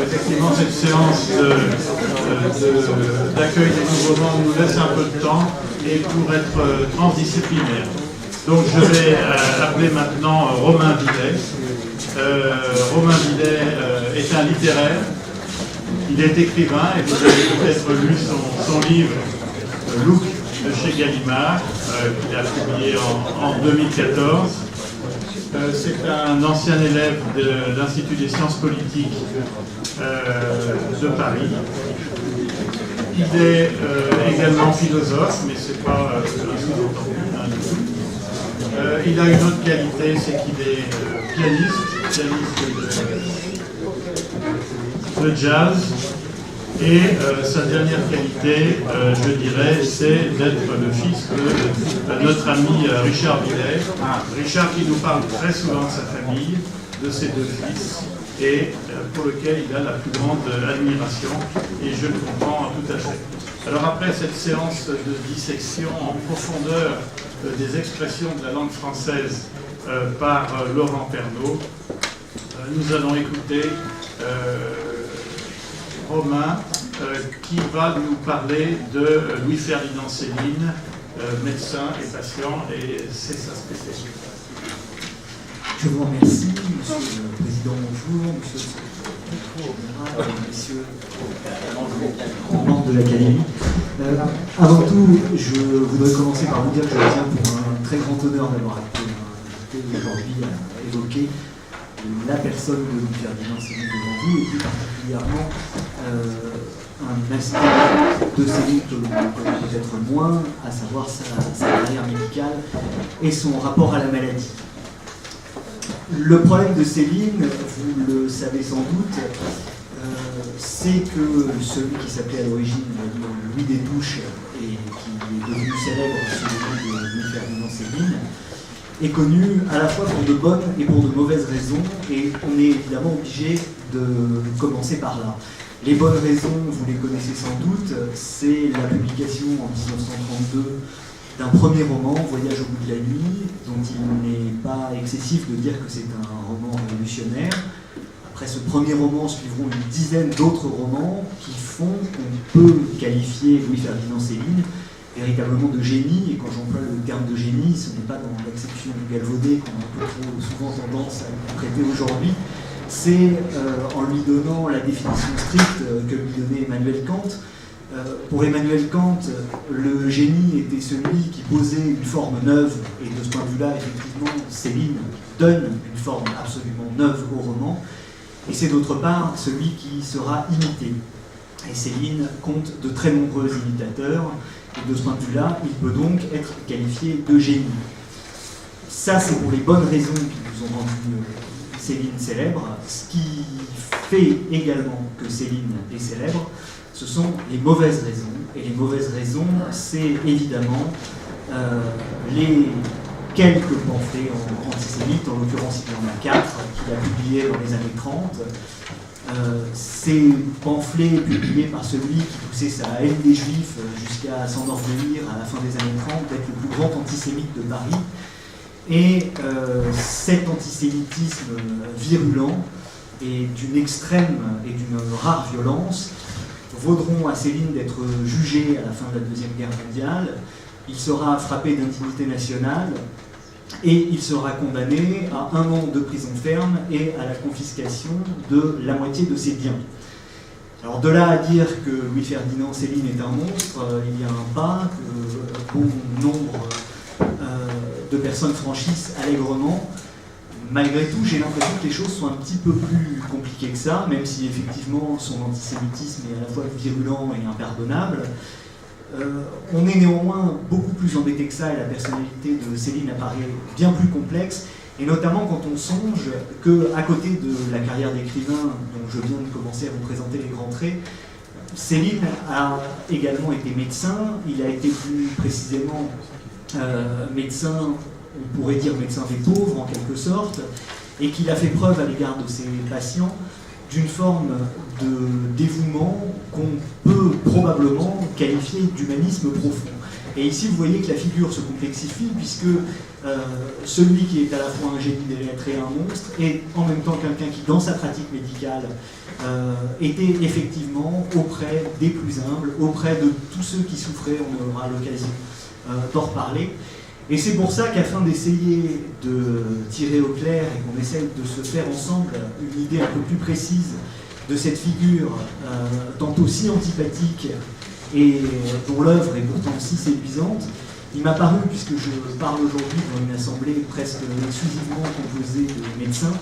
Effectivement, cette séance d'accueil des nouveaux membres nous laisse un peu de temps et pour être transdisciplinaire. Donc je vais appeler maintenant Romain Villet. Romain Villet est un littéraire, il est écrivain et vous avez peut-être lu son livre Look de chez Gallimard, qu'il a publié en 2014. C'est un ancien élève de l'Institut des sciences politiques de Paris. Il est également philosophe, mais ce n'est pas un sous-entendu. Il a une autre qualité, c'est qu'il est pianiste de jazz. Et sa dernière qualité, je dirais, c'est d'être le fils de notre ami Richard Villet. Richard qui nous parle très souvent de sa famille, de ses deux fils, et pour lequel il a la plus grande admiration, et je le comprends tout à fait. Alors après cette séance de dissection en profondeur des expressions de la langue française par Laurent Pernaut, nous allons écouter Romain qui va nous parler de Louis-Ferdinand Céline, médecin et patient, et c'est sa spécialité. Je vous remercie, Monsieur le Président, bonjour, Monsieur le Secrétaire, Messieurs les membres de l'Académie. Avant tout, je voudrais commencer par vous dire que je tiens pour un très grand honneur d'avoir été invité aujourd'hui à évoquer la personne de Louis-Ferdinand Céline devant vous, et plus particulièrement un aspect de Céline que l'on connaît peut-être moins, à savoir sa carrière médicale et son rapport à la maladie. Le problème de Céline, vous le savez sans doute, c'est que celui qui s'appelait à l'origine Louis des Touches et qui est devenu célèbre sous le nom de Louis-Ferdinand Céline, est connu à la fois pour de bonnes et pour de mauvaises raisons, et on est évidemment obligé de commencer par là. Les bonnes raisons, vous les connaissez sans doute, c'est la publication en 1932 d'un premier roman, Voyage au bout de la nuit, dont il n'est pas excessif de dire que c'est un roman révolutionnaire. Après ce premier roman suivront une dizaine d'autres romans qui font qu'on peut qualifier Louis-Ferdinand Céline véritablement de génie, et quand j'emploie le terme de génie, ce n'est pas dans l'acception galvaudée qu'on a un peu trop souvent tendance à lui prêter aujourd'hui, c'est en lui donnant la définition stricte que lui donnait Emmanuel Kant. Pour Emmanuel Kant, le génie était celui qui posait une forme neuve, et de ce point de vue-là, effectivement, Céline donne une forme absolument neuve au roman, et c'est d'autre part celui qui sera imité. Et Céline compte de très nombreux imitateurs, et de ce point de vue-là, il peut donc être qualifié de génie. Ça, c'est pour les bonnes raisons qui nous ont rendu Céline célèbre. Ce qui fait également que Céline est célèbre, ce sont les mauvaises raisons. Et les mauvaises raisons, c'est évidemment les quelques pamphlets antisémites, en l'occurrence il y en a 4, qu'il a publiés dans les années 30. Ces pamphlets publiés par celui qui poussait sa haine des Juifs jusqu'à s'enorgueillir à la fin des années 30 d'être le plus grand antisémite de Paris. Et cet antisémitisme virulent et d'une extrême et d'une rare violence vaudront à Céline d'être jugé à la fin de la Deuxième Guerre mondiale. Il sera frappé d'indignité nationale et il sera condamné à 1 an de prison ferme et à la confiscation de la moitié de ses biens. Alors de là à dire que Louis-Ferdinand Céline est un monstre, il y a un pas que bon nombre de personnes franchissent allègrement. Malgré tout, j'ai l'impression que les choses sont un petit peu plus compliquées que ça, même si effectivement son antisémitisme est à la fois virulent et impardonnable. On est néanmoins beaucoup plus embêté que ça, et la personnalité de Céline apparaît bien plus complexe, et notamment quand on songe qu'à côté de la carrière d'écrivain dont je viens de commencer à vous présenter les grands traits, Céline a également été médecin. Il a été plus précisément médecin, on pourrait dire médecin des pauvres en quelque sorte, et qu'il a fait preuve à l'égard de ses patients d'une forme de dévouement qu'on peut probablement qualifier d'humanisme profond. Et ici, vous voyez que la figure se complexifie, puisque celui qui est à la fois un génie des lettres et un monstre est en même temps quelqu'un qui, dans sa pratique médicale, était effectivement auprès des plus humbles, auprès de tous ceux qui souffraient. On aura l'occasion d'en reparler. Et c'est pour ça qu'afin d'essayer de tirer au clair et qu'on essaye de se faire ensemble une idée un peu plus précise de cette figure tantôt si antipathique et dont l'œuvre est pourtant si séduisante, il m'a paru, puisque je parle aujourd'hui dans une assemblée presque exclusivement composée de médecins,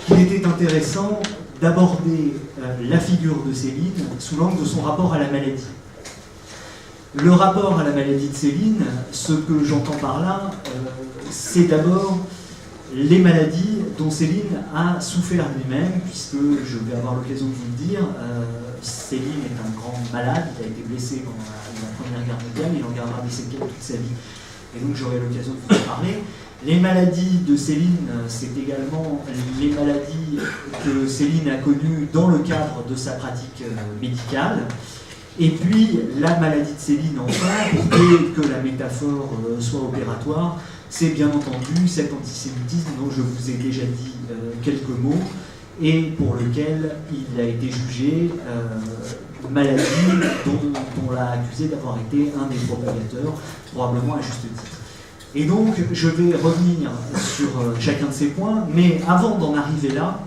qu'il était intéressant d'aborder la figure de Céline sous l'angle de son rapport à la maladie. Le rapport à la maladie de Céline, ce que j'entends par là, c'est d'abord les maladies dont Céline a souffert lui-même, puisque je vais avoir l'occasion de vous le dire, Céline est un grand malade, il a été blessé dans la Première Guerre mondiale, il en gardera des séquelles toute sa vie, et donc j'aurai l'occasion de vous en parler. Les maladies de Céline, c'est également les maladies que Céline a connues dans le cadre de sa pratique médicale. Et puis, la maladie de Céline, enfin, pour que la métaphore soit opératoire, c'est bien entendu cet antisémitisme dont je vous ai déjà dit quelques mots, et pour lequel il a été jugé maladie dont on l'a accusé d'avoir été un des propagateurs, probablement à juste titre. Et donc, je vais revenir sur chacun de ces points, mais avant d'en arriver là,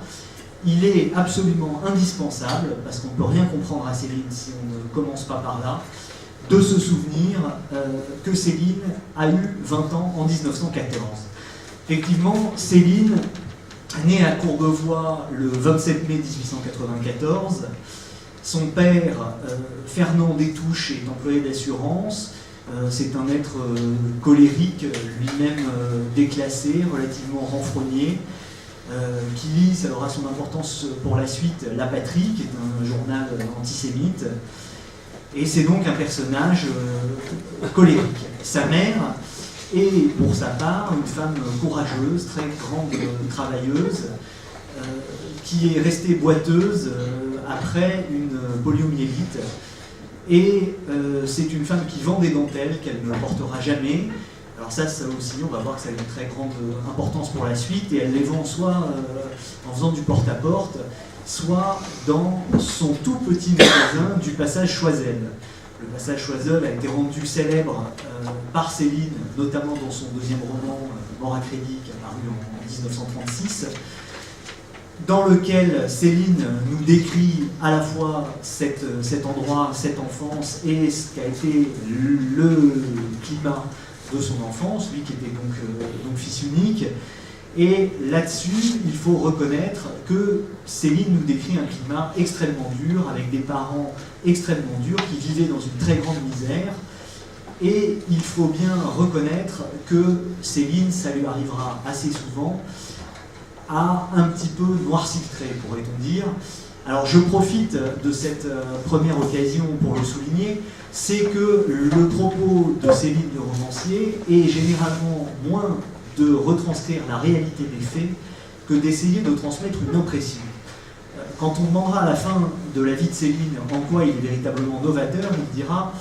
il est absolument indispensable, parce qu'on ne peut rien comprendre à Céline si on ne commence pas par là, de se souvenir que Céline a eu 20 ans en 1914. Effectivement, Céline, née à Courbevoie le 27 mai 1894, son père, Fernand Détouche, est employé d'assurance. C'est un être colérique, lui-même déclassé, relativement renfrogné, qui lit, ça aura son importance pour la suite, La Patrie, qui est un journal antisémite. Et c'est donc un personnage colérique. Sa mère est, pour sa part, une femme courageuse, très grande travailleuse, qui est restée boiteuse après une poliomyélite. Et c'est une femme qui vend des dentelles qu'elle ne portera jamais. Alors ça aussi, on va voir que ça a une très grande importance pour la suite, et elle les vend soit en faisant du porte-à-porte, soit dans son tout petit magasin du passage Choiseul. Le passage Choiseul a été rendu célèbre par Céline, notamment dans son deuxième roman, Mort à crédit, qui a paru en 1936, dans lequel Céline nous décrit à la fois cet endroit, cette enfance, et ce qu'a été le climat de son enfance, lui qui était donc fils unique. Et là-dessus, il faut reconnaître que Céline nous décrit un climat extrêmement dur, avec des parents extrêmement durs, qui vivaient dans une très grande misère. Et il faut bien reconnaître que Céline, ça lui arrivera assez souvent, à un petit peu noirci le trait, pourrait-on dire. Alors je profite de cette première occasion pour le souligner, c'est que le propos de Céline le romancier est généralement moins de retranscrire la réalité des faits que d'essayer de transmettre une impression. Quand on demandera à la fin de la vie de Céline en quoi il est véritablement novateur, il dira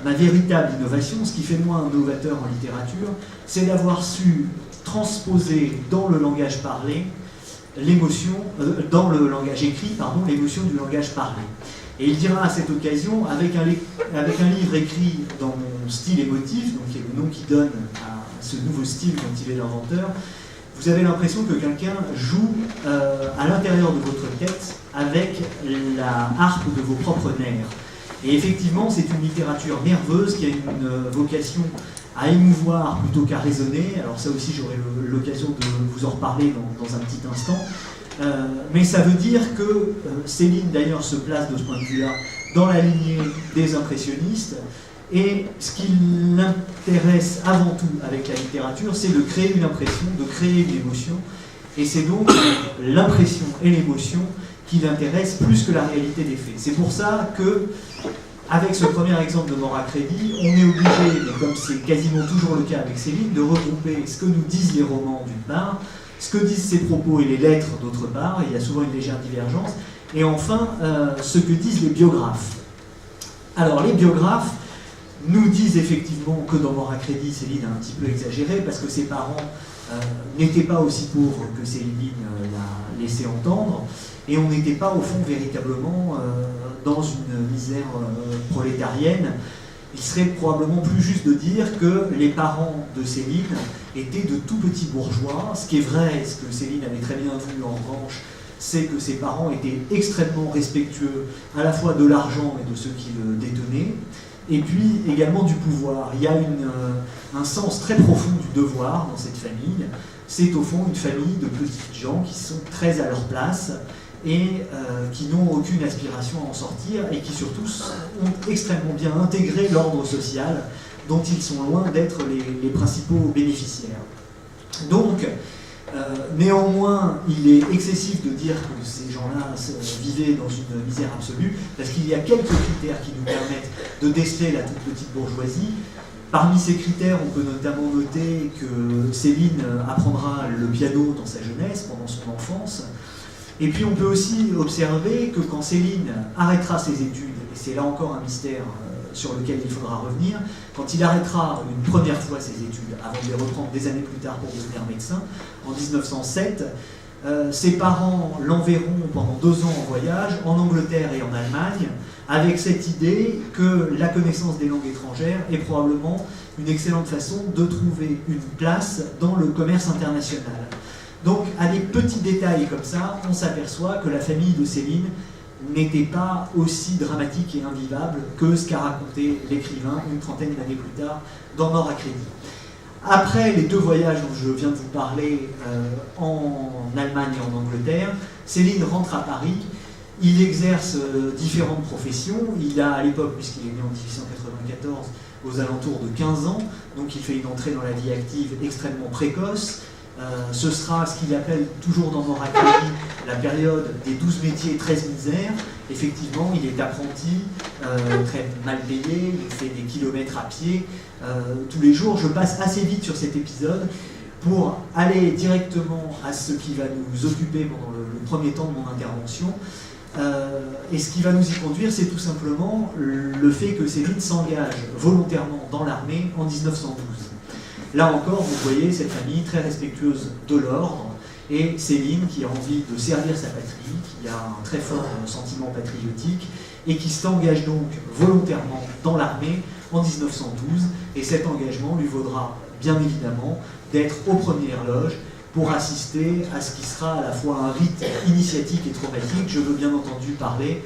ma véritable innovation, ce qui fait de moi un novateur en littérature, c'est d'avoir su transposer dans le langage parlé l'émotion, dans le langage écrit, pardon, l'émotion du langage parlé. Et il dira à cette occasion, avec un livre écrit dans mon style émotif, donc qui est le nom qu'il donne à ce nouveau style dont il est l'inventeur, vous avez l'impression que quelqu'un joue à l'intérieur de votre tête avec la harpe de vos propres nerfs. Et effectivement, c'est une littérature nerveuse qui a une vocation à émouvoir plutôt qu'à raisonner. Alors ça aussi, j'aurai l'occasion de vous en reparler dans un petit instant. Mais ça veut dire que Céline, d'ailleurs, se place de ce point de vue-là dans la lignée des impressionnistes. Et ce qui l'intéresse avant tout avec la littérature, c'est de créer une impression, de créer une émotion. Et c'est donc l'impression et l'émotion qui l'intéressent plus que la réalité des faits. C'est pour ça que, avec ce premier exemple de Mort à crédit, on est obligé, mais comme c'est quasiment toujours le cas avec Céline, de regrouper ce que nous disent les romans d'une part, ce que disent ses propos et les lettres d'autre part, il y a souvent une légère divergence, et enfin ce que disent les biographes. Alors les biographes, nous disent effectivement que dans Mort à crédit, Céline a un petit peu exagéré, parce que ses parents n'étaient pas aussi pauvres que Céline l'a laissé entendre, et on n'était pas au fond véritablement dans une misère prolétarienne. Il serait probablement plus juste de dire que les parents de Céline étaient de tout petits bourgeois. Ce qui est vrai, ce que Céline avait très bien vu en revanche, c'est que ses parents étaient extrêmement respectueux à la fois de l'argent et de ceux qui le détenaient, et puis également du pouvoir. Il y a un sens très profond du devoir dans cette famille. C'est au fond une famille de petites gens qui sont très à leur place et qui n'ont aucune aspiration à en sortir, et qui surtout ont extrêmement bien intégré l'ordre social dont ils sont loin d'être les principaux bénéficiaires. Donc, néanmoins, il est excessif de dire que ces gens-là vivaient dans une misère absolue, parce qu'il y a quelques critères qui nous permettent de déceler la toute petite bourgeoisie. Parmi ces critères, on peut notamment noter que Céline apprendra le piano dans sa jeunesse, pendant son enfance. Et puis on peut aussi observer que quand Céline arrêtera ses études, et c'est là encore un mystère sur lequel il faudra revenir, quand il arrêtera une première fois ses études, avant de les reprendre des années plus tard pour devenir médecin, en 1907, ses parents l'enverront pendant 2 ans en voyage, en Angleterre et en Allemagne, avec cette idée que la connaissance des langues étrangères est probablement une excellente façon de trouver une place dans le commerce international. Donc, à des petits détails comme ça, on s'aperçoit que la famille de Céline n'était pas aussi dramatique et invivable que ce qu'a raconté l'écrivain une trentaine d'années plus tard dans Mort à crédit. Après les 2 voyages dont je viens de vous parler en Allemagne et en Angleterre, Céline rentre à Paris. Il exerce différentes professions. Il a à l'époque, puisqu'il est né en 1894, aux alentours de 15 ans, donc il fait une entrée dans la vie active extrêmement précoce. Ce sera ce qu'il appelle toujours dans Mort à crédit la période des 12 métiers 13 misères. Effectivement, il est apprenti, très mal payé, il fait des kilomètres à pied tous les jours. Je passe assez vite sur cet épisode pour aller directement à ce qui va nous occuper pendant le premier temps de mon intervention. Et ce qui va nous y conduire, c'est tout simplement le fait que Céline s'engage volontairement dans l'armée en 1912. Là encore, vous voyez cette famille très respectueuse de l'ordre, et Céline qui a envie de servir sa patrie, qui a un très fort sentiment patriotique, et qui s'engage donc volontairement dans l'armée en 1912, et cet engagement lui vaudra bien évidemment d'être aux premières loges pour assister à ce qui sera à la fois un rite initiatique et traumatique. Je veux bien entendu parler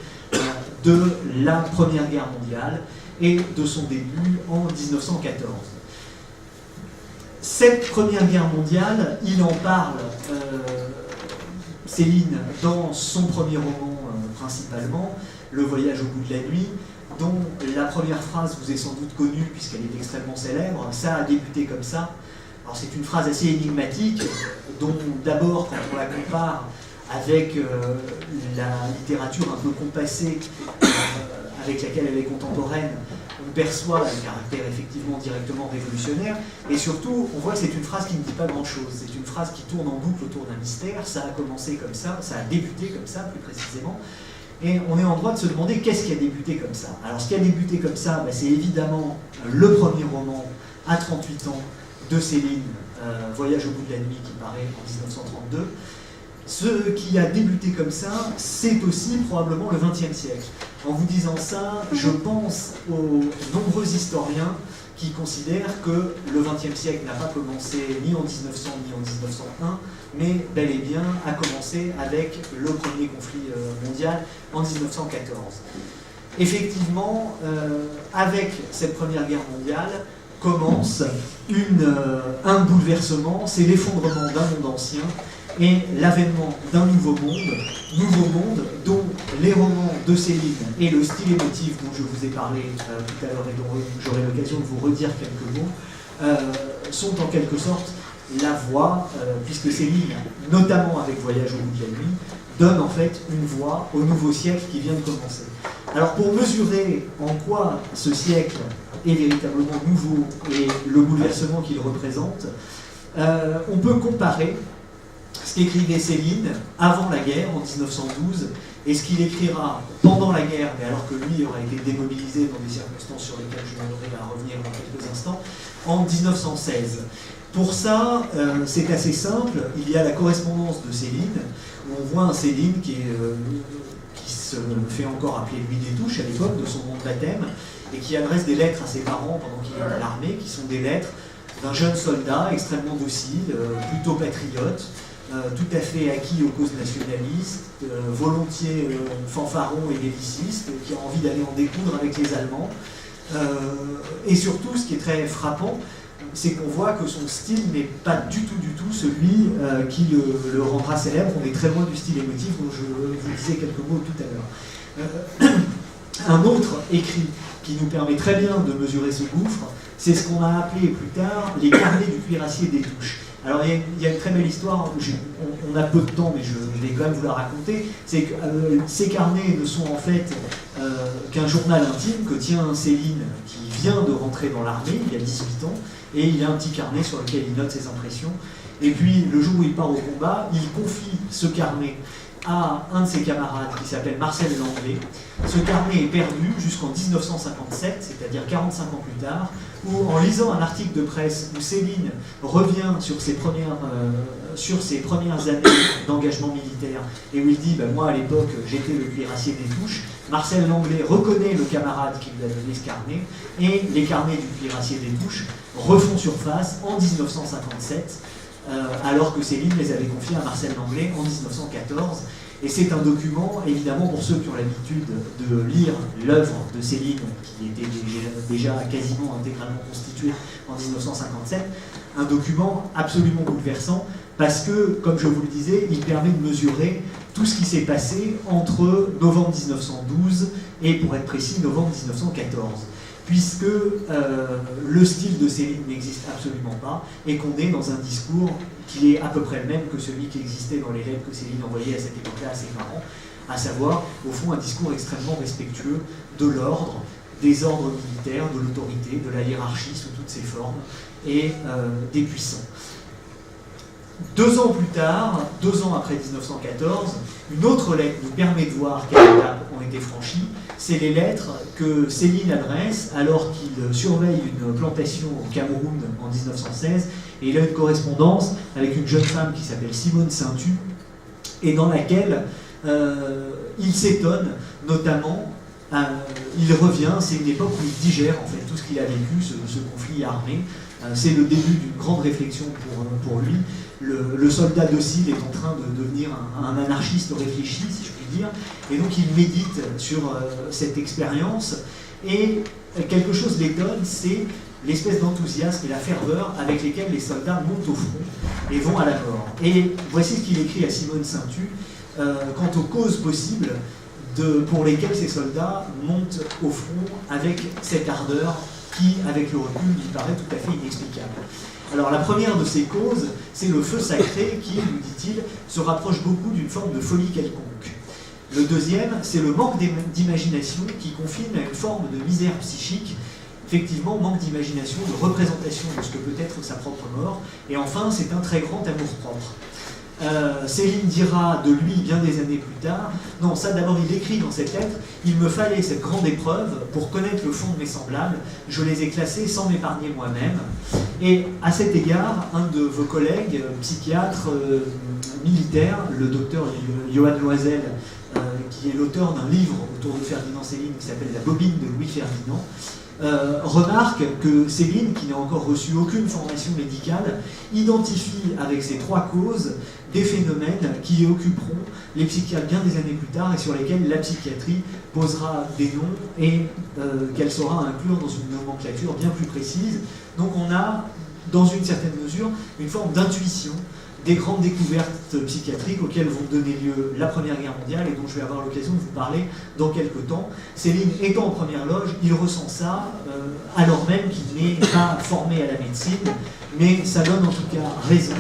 de la Première Guerre mondiale et de son début en 1914. Cette Première Guerre mondiale, il en parle, Céline, dans son premier roman principalement, Le voyage au bout de la nuit, dont la première phrase vous est sans doute connue puisqu'elle est extrêmement célèbre. Ça a débuté comme ça. Alors c'est une phrase assez énigmatique, dont d'abord quand on la compare avec la littérature un peu compassée avec laquelle elle est contemporaine, on perçoit le caractère effectivement directement révolutionnaire, et surtout on voit que c'est une phrase qui ne dit pas grand-chose. C'est une phrase qui tourne en boucle autour d'un mystère. Ça a commencé comme ça a débuté comme ça plus précisément, et on est en droit de se demander qu'est-ce qui a débuté comme ça. Alors ce qui a débuté comme ça, c'est évidemment le premier roman à 38 ans de Céline, Voyage au bout de la nuit, qui paraît en 1932. Ce qui a débuté comme ça, c'est aussi probablement le XXe siècle. En vous disant ça, je pense aux nombreux historiens qui considèrent que le XXe siècle n'a pas commencé ni en 1900 ni en 1901, mais bel et bien a commencé avec le premier conflit mondial en 1914. Effectivement, avec cette Première Guerre mondiale, commence un bouleversement, c'est l'effondrement d'un monde ancien et l'avènement d'un nouveau monde dont les romans de Céline et le style émotif dont je vous ai parlé tout à l'heure et dont j'aurai l'occasion de vous redire quelques mots, sont en quelque sorte la voie, puisque Céline, notamment avec Voyage au bout de la nuit, donne en fait une voie au nouveau siècle qui vient de commencer. Alors pour mesurer en quoi ce siècle est véritablement nouveau et le bouleversement qu'il représente, on peut comparer ce qu'écrivait Céline avant la guerre, en 1912, et ce qu'il écrira pendant la guerre, mais alors que lui aura été démobilisé dans des circonstances sur lesquelles je vais revenir dans quelques instants, en 1916. Pour ça, c'est assez simple, il y a la correspondance de Céline, où on voit un Céline qui se fait encore appeler Louis Détouche à l'époque de son nom de baptême, et qui adresse des lettres à ses parents pendant qu'il est à l'armée, qui sont des lettres d'un jeune soldat extrêmement docile, plutôt patriote, tout à fait acquis aux causes nationalistes, volontiers fanfaron et belliciste, qui a envie d'aller en découdre avec les Allemands. Et surtout, ce qui est très frappant, c'est qu'on voit que son style n'est pas du tout celui qui le rendra célèbre. On est très loin du style émotif dont je vous disais quelques mots tout à l'heure. Un autre écrit qui nous permet très bien de mesurer ce gouffre, c'est ce qu'on a appelé plus tard les carnets du cuirassier des touches. Alors il y a une très belle histoire, on a peu de temps mais je vais quand même vous la raconter, c'est que ces carnets ne sont en fait qu'un journal intime que tient Céline qui vient de rentrer dans l'armée, il y a 18 ans, et il y a un petit carnet sur lequel il note ses impressions, et puis le jour où il part au combat, il confie ce carnet à un de ses camarades qui s'appelle Marcel Langlais. Ce carnet est perdu jusqu'en 1957, c'est-à-dire 45 ans plus tard, où en lisant un article de presse où Céline revient sur ses premières années d'engagement militaire et où il dit moi à l'époque j'étais le cuirassier des touches, Marcel Langlais reconnaît le camarade qui lui a donné ce carnet et les carnets du cuirassier des touches refont surface en 1957 alors que Céline les avait confiés à Marcel Langlais en 1914. Et c'est un document, évidemment, pour ceux qui ont l'habitude de lire l'œuvre de Céline, qui était déjà quasiment intégralement constituée en 1957, un document absolument bouleversant, parce que, comme je vous le disais, il permet de mesurer tout ce qui s'est passé entre novembre 1912 et, pour être précis, novembre 1914. Puisque le style de Céline n'existe absolument pas et qu'on est dans un discours qui est à peu près le même que celui qui existait dans les lettres que Céline envoyait à cette époque-là à ses parents, à savoir, au fond, un discours extrêmement respectueux de l'ordre, des ordres militaires, de l'autorité, de la hiérarchie sous toutes ses formes et des puissants. 2 ans plus tard, 2 ans après 1914, une autre lettre nous permet de voir quelles étapes ont été franchies. C'est les lettres que Céline adresse alors qu'il surveille une plantation au Cameroun en 1916. Et il a une correspondance avec une jeune femme qui s'appelle Simone Saintu, et dans laquelle il s'étonne, notamment, il revient, c'est une époque où il digère en fait tout ce qu'il a vécu, ce conflit armé. C'est le début d'une grande réflexion pour lui. Le soldat docile est en train de devenir un anarchiste réfléchi, si je puis dire, et donc il médite sur cette expérience, et quelque chose l'étonne, c'est l'espèce d'enthousiasme et la ferveur avec lesquels les soldats montent au front et vont à la mort. Et voici ce qu'il écrit à Simone Saintu quant aux causes possibles pour lesquelles ces soldats montent au front avec cette ardeur qui, avec le recul, lui paraît tout à fait inexplicable. Alors la première de ces causes, c'est le feu sacré qui, nous dit-il, se rapproche beaucoup d'une forme de folie quelconque. Le deuxième, c'est le manque d'imagination qui confine à une forme de misère psychique, effectivement manque d'imagination, de représentation de ce que peut être sa propre mort. Et enfin, c'est un très grand amour-propre. Céline dira de lui bien des années plus tard, non, ça d'abord il écrit dans cette lettre, il me fallait cette grande épreuve pour connaître le fond de mes semblables, je les ai classés sans m'épargner moi-même. Et à cet égard, un de vos collègues, psychiatre militaire, le docteur Johan Loisel, qui est l'auteur d'un livre autour de Ferdinand Céline qui s'appelle La bobine de Louis Ferdinand, remarque que Céline, qui n'a encore reçu aucune formation médicale, identifie avec ces 3 causes des phénomènes qui occuperont les psychiatres bien des années plus tard et sur lesquels la psychiatrie posera des noms et qu'elle saura inclure dans une nomenclature bien plus précise. Donc on a, dans une certaine mesure, une forme d'intuition des grandes découvertes psychiatriques auxquelles vont donner lieu la Première Guerre mondiale et dont je vais avoir l'occasion de vous parler dans quelques temps. Céline étant en première loge, il ressent ça alors même qu'il n'est pas formé à la médecine, mais ça donne en tout cas raison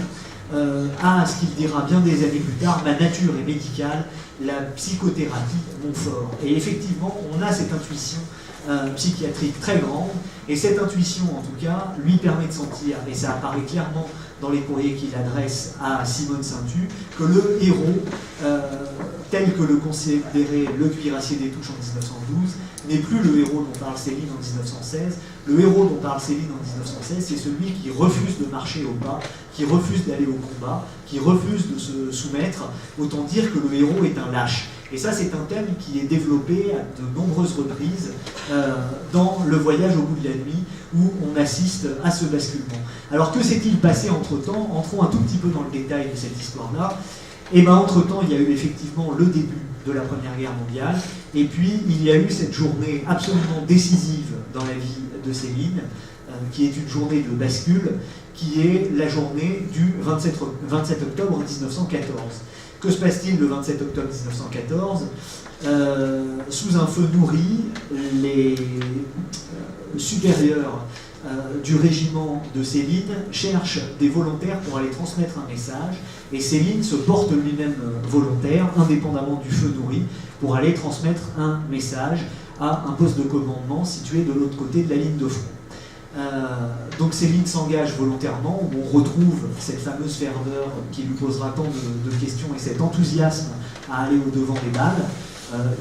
à ce qu'il dira bien des années plus tard, ma nature est médicale, la psychothérapie mon fort. Et effectivement, on a cette intuition psychiatrique très grande, et cette intuition en tout cas lui permet de sentir, et ça apparaît clairement dans les courriers qu'il adresse à Simone Saintu, que le héros tel que le considérait le cuirassier des Touches en 1912, n'est plus le héros dont parle Céline en 1916. Le héros dont parle Céline en 1916, c'est celui qui refuse de marcher au pas, qui refuse d'aller au combat, qui refuse de se soumettre. Autant dire que le héros est un lâche. Et ça, c'est un thème qui est développé à de nombreuses reprises dans Le Voyage au bout de la nuit, où on assiste à ce basculement. Alors que s'est-il passé entre-temps? Entrons un tout petit peu dans le détail de cette histoire-là. Et bien, entre-temps, il y a eu effectivement le début de la Première Guerre mondiale, et puis il y a eu cette journée absolument décisive dans la vie de Céline, qui est une journée de bascule, qui est la journée du 27 octobre 1914. Que se passe-t-il le 27 octobre 1914 ? Sous un feu nourri, les supérieurs du régiment de Céline cherchent des volontaires pour aller transmettre un message, et Céline se porte lui-même volontaire, indépendamment du feu nourri, pour aller transmettre un message à un poste de commandement situé de l'autre côté de la ligne de front. Donc Céline s'engage volontairement, où on retrouve cette fameuse ferveur qui lui posera tant de questions et cet enthousiasme à aller au-devant des balles.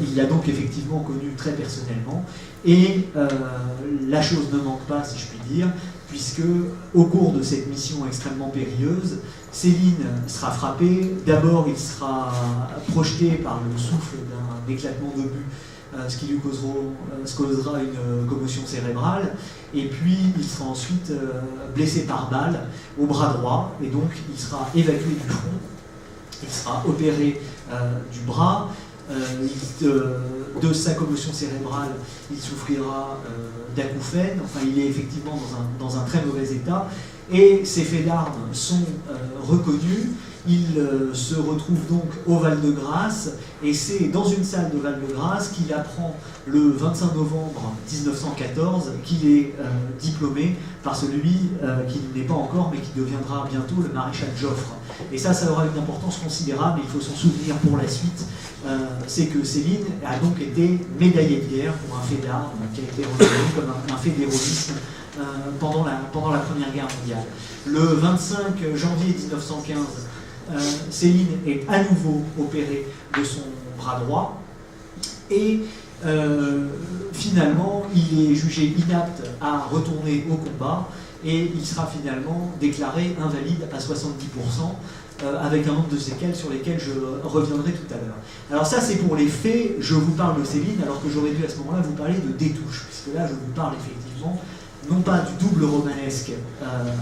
Il l'a donc effectivement connu très personnellement, et la chose ne manque pas, si je puis dire, puisque au cours de cette mission extrêmement périlleuse, Céline sera frappé. D'abord, il sera projeté par le souffle d'un éclatement d'obus, ce qui lui causera une commotion cérébrale, et puis il sera ensuite blessé par balle au bras droit, et donc il sera évacué du front, il sera opéré du bras. De sa commotion cérébrale, il souffrira d'acouphènes. Enfin, il est effectivement dans un très mauvais état, et ses faits d'armes sont reconnus. Il se retrouve donc au Val-de-Grâce, et c'est dans une salle de Val-de-Grâce qu'il apprend le 25 novembre 1914 qu'il est diplômé par celui qui n'est pas encore, mais qui deviendra bientôt le maréchal Joffre. Et ça aura une importance considérable, et il faut s'en souvenir pour la suite. C'est que Céline a donc été médaillée de guerre pour un fait d'armes qui a été reconnu comme un fait d'héroïsme pendant la Première Guerre mondiale. Le 25 janvier 1915, Céline est à nouveau opérée de son bras droit, et finalement il est jugé inapte à retourner au combat, et il sera finalement déclaré invalide à 70%, avec un nombre de séquelles sur lesquelles je reviendrai tout à l'heure. Alors ça, c'est pour les faits. Je vous parle de Céline, alors que j'aurais dû à ce moment-là vous parler de Détouche, puisque là je vous parle effectivement non pas du double romanesque,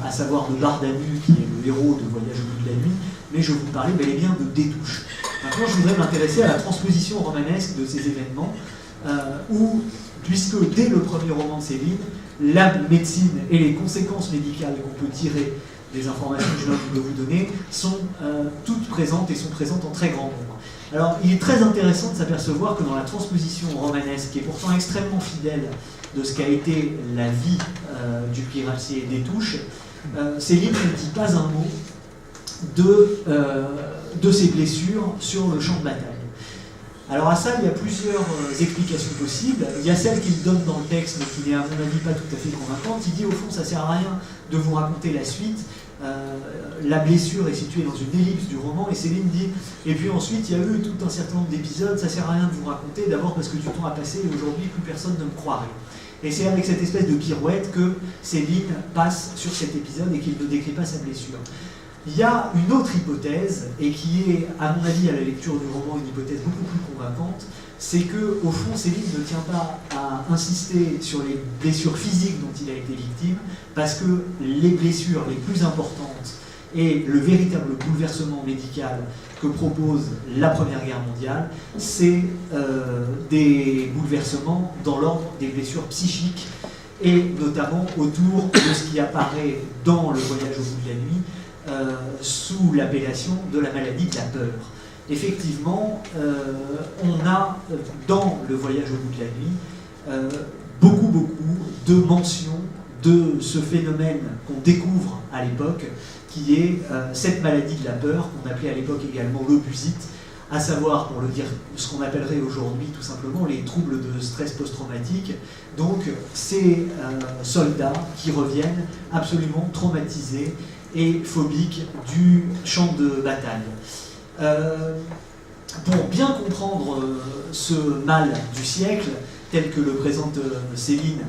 à savoir de Bardanu, qui est le héros de Voyage au bout de la nuit, mais je vous parlais bel et bien de Détouche. Maintenant, je voudrais m'intéresser à la transposition romanesque de ces événements, où, puisque dès le premier roman de Céline, la médecine et les conséquences médicales qu'on peut tirer des informations que je viens de vous donner sont toutes présentes, et sont présentes en très grand nombre. Alors, il est très intéressant de s'apercevoir que dans la transposition romanesque, qui est pourtant extrêmement fidèle de ce qu'a été la vie du cuirassier des Touches, Céline ne dit pas un mot de ses blessures sur le champ de bataille. Alors à ça, il y a plusieurs explications possibles. Il y a celle qu'il donne dans le texte, mais qui n'est à mon avis pas tout à fait convaincante. Il dit au fond, ça ne sert à rien de vous raconter la suite. La blessure est située dans une ellipse du roman, et Céline dit, et puis ensuite il y a eu tout un certain nombre d'épisodes, ça ne sert à rien de vous raconter, d'abord parce que du temps a passé, et aujourd'hui plus personne ne me croirait. Et c'est avec cette espèce de pirouette que Céline passe sur cet épisode, et qu'il ne décrit pas sa blessure. Il y a une autre hypothèse, et qui est, à mon avis, à la lecture du roman, une hypothèse beaucoup plus convaincante, c'est que, au fond, Céline ne tient pas à insister sur les blessures physiques dont il a été victime, parce que les blessures les plus importantes et le véritable bouleversement médical que propose la Première Guerre mondiale, c'est des bouleversements dans l'ordre des blessures psychiques, et notamment autour de ce qui apparaît dans Le Voyage au bout de la nuit, sous l'appellation de la maladie de la peur. Effectivement, on a dans Le Voyage au bout de la nuit beaucoup de mentions de ce phénomène qu'on découvre à l'époque, qui est cette maladie de la peur, qu'on appelait à l'époque également l'obusite, à savoir, pour le dire, ce qu'on appellerait aujourd'hui tout simplement les troubles de stress post-traumatique. Donc ces soldats qui reviennent absolument traumatisés et phobiques du champ de bataille. pour bien comprendre ce mal du siècle, tel que le présente Céline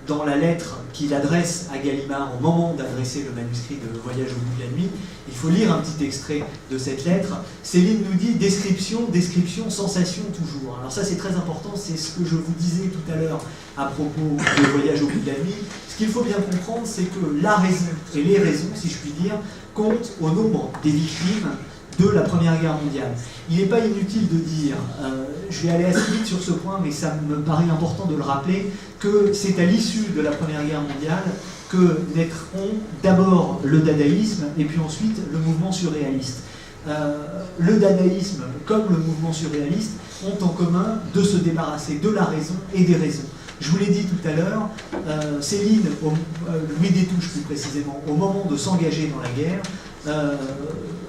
dans la lettre qu'il adresse à Gallimard au moment d'adresser le manuscrit de Voyage au bout de la nuit, il faut lire un petit extrait de cette lettre. Céline nous dit « description, description, sensation toujours ». Alors ça c'est très important, c'est ce que je vous disais tout à l'heure à propos de Voyage au bout de la nuit. Ce qu'il faut bien comprendre, c'est que la raison et les raisons, si je puis dire, comptent au nombre des victimes de la Première Guerre mondiale. Il n'est pas inutile de dire, je vais aller assez vite sur ce point, mais ça me paraît important de le rappeler, que c'est à l'issue de la Première Guerre mondiale que naîtront d'abord le dadaïsme et puis ensuite le mouvement surréaliste. Le dadaïsme comme le mouvement surréaliste ont en commun de se débarrasser de la raison et des raisons. Je vous l'ai dit tout à l'heure, Céline, Louis Destouches plus précisément, au moment de s'engager dans la guerre,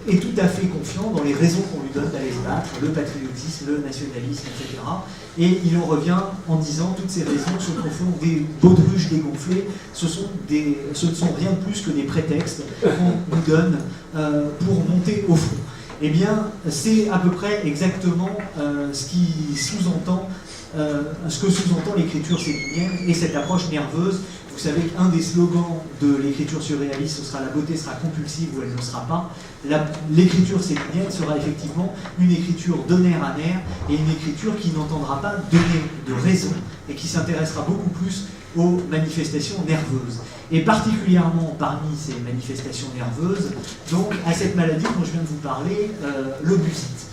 est tout à fait confiant dans les raisons qu'on lui donne d'aller se battre, le patriotisme, le nationalisme, etc. Et il en revient en disant toutes ces raisons se confondent des baudruches dégonflées, ce ne sont rien de plus que des prétextes qu'on nous donne pour monter au front. Eh bien, c'est à peu près exactement ce que sous-entend l'écriture célinienne et cette approche nerveuse. Vous savez qu'un des slogans de l'écriture surréaliste, ce sera « la beauté sera compulsive ou elle ne sera pas ». L'écriture célinienne sera effectivement une écriture de nerf à nerf et une écriture qui n'entendra pas donner de raison et qui s'intéressera beaucoup plus aux manifestations nerveuses. Et particulièrement parmi ces manifestations nerveuses, donc à cette maladie dont je viens de vous parler, l'obusite.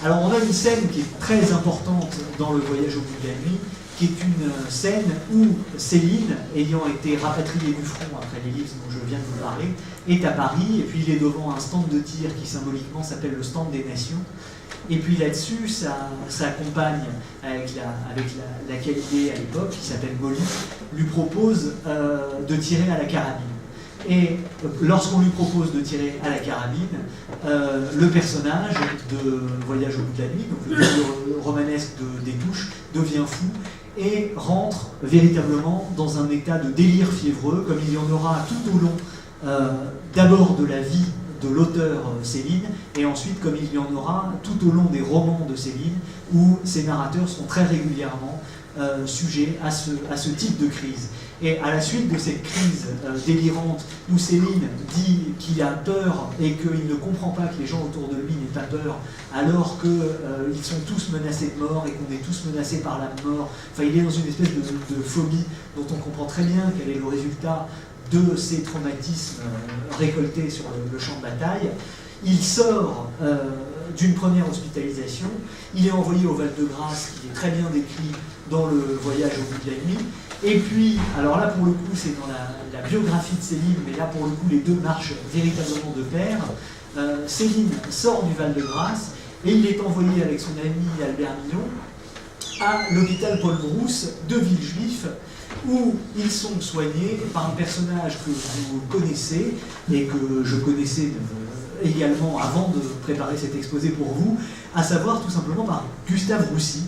Alors on a une scène qui est très importante dans le Voyage au bout de la nuit, qui est une scène où Céline, ayant été rapatriée du front après l'ellipse dont je viens de vous parler, est à Paris, et puis il est devant un stand de tir qui symboliquement s'appelle le stand des nations. Et puis là-dessus, sa compagne, avec laquelle il est à l'époque, qui s'appelle Molly, lui propose de tirer à la carabine. Et lorsqu'on lui propose de tirer à la carabine, le personnage de Voyage au bout de la nuit, donc le livre romanesque de Destouches, devient fou et rentre véritablement dans un état de délire fiévreux, comme il y en aura tout au long d'abord de la vie de l'auteur Céline, et ensuite comme il y en aura tout au long des romans de Céline, où ces narrateurs sont très régulièrement sujets à ce type de crise. Et à la suite de cette crise délirante où Céline dit qu'il a peur et qu'il ne comprend pas que les gens autour de lui n'aient pas peur, alors qu'ils sont tous menacés de mort et qu'on est tous menacés par la mort, enfin il est dans une espèce de phobie dont on comprend très bien quel est le résultat de ces traumatismes récoltés sur le champ de bataille. Il sort d'une première hospitalisation, il est envoyé au Val-de-Grâce, qui est très bien décrit dans le Voyage au bout de la nuit. Et puis, alors là pour le coup c'est dans la biographie de Céline, mais là pour le coup les deux marchent véritablement de pair. Céline sort du Val-de-Grâce et il est envoyé avec son ami Albert Mignon à l'hôpital Paul Brousse de Villejuif, où ils sont soignés par un personnage que vous connaissez et que je connaissais également avant de préparer cet exposé pour vous, à savoir tout simplement par Gustave Roussy,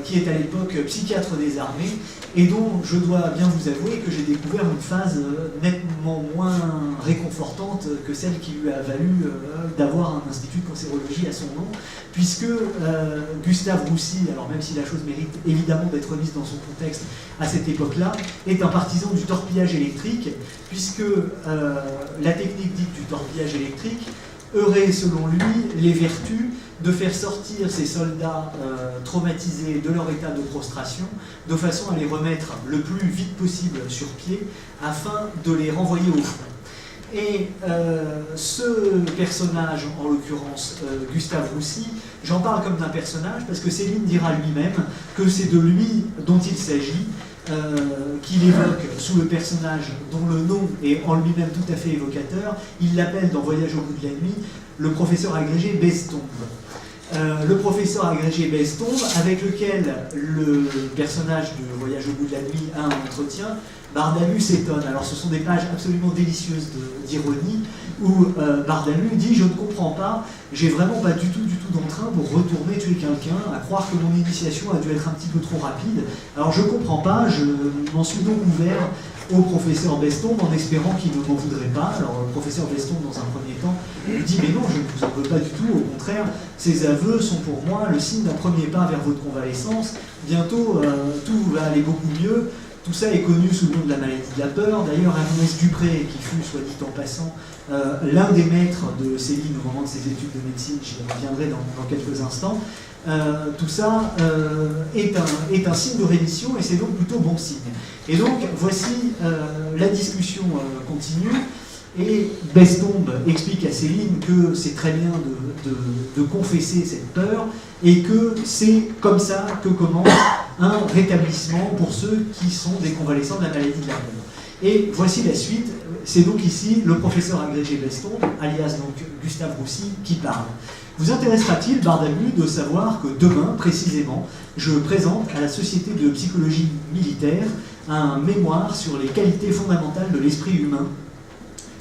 qui est à l'époque psychiatre des armées et dont je dois bien vous avouer que j'ai découvert une phase nettement moins réconfortante que celle qui lui a valu d'avoir un institut de cancérologie à son nom, puisque Gustave Roussy, alors même si la chose mérite évidemment d'être mise dans son contexte à cette époque-là, est un partisan du torpillage électrique, puisque la technique dite du torpillage électrique aurait selon lui les vertus de faire sortir ces soldats traumatisés de leur état de prostration de façon à les remettre le plus vite possible sur pied afin de les renvoyer au front. Et ce personnage, en l'occurrence Gustave Roussy, j'en parle comme d'un personnage parce que Céline dira lui-même que c'est de lui dont il s'agit, qu'il évoque sous le personnage dont le nom est en lui-même tout à fait évocateur. Il l'appelle dans Voyage au bout de la nuit le professeur agrégé Bestombe. Le professeur agrégé Bestombe, avec lequel le personnage de Voyage au bout de la nuit a un entretien. Bardalu s'étonne. Alors ce sont des pages absolument délicieuses d'ironie où Bardalu dit « Je ne comprends pas j'ai vraiment pas du tout d'entrain pour retourner tuer quelqu'un, à croire que mon initiation a dû être un petit peu trop rapide. Alors je comprends pas, je m'en suis donc ouvert au professeur Bestombe en espérant qu'il ne m'en voudrait pas. Alors le professeur Bestombe, dans un premier temps, lui dit « Mais non, je ne vous en veux pas du tout, au contraire, ces aveux sont pour moi le signe d'un premier pas vers votre convalescence. Bientôt, tout va aller beaucoup mieux. » Tout ça est connu sous le nom de la maladie de la peur. D'ailleurs, Ernest Dupré, qui fut, soit dit en passant, l'un des maîtres de Céline au moment de ses études de médecine, j'y reviendrai dans quelques instants, tout ça est un signe de rémission et c'est donc plutôt bon signe. Et donc, voici la discussion continue. Et Bestombe explique à Céline que c'est très bien de confesser cette peur et que c'est comme ça que commence un rétablissement pour ceux qui sont des convalescents de la maladie de la peur. Et voici la suite. C'est donc ici le professeur agrégé Bestombe, alias donc Gustave Roussy, qui parle. Vous intéressera-t-il, Bardamu, de savoir que demain, précisément, je présente à la Société de psychologie militaire un mémoire sur les qualités fondamentales de l'esprit humain.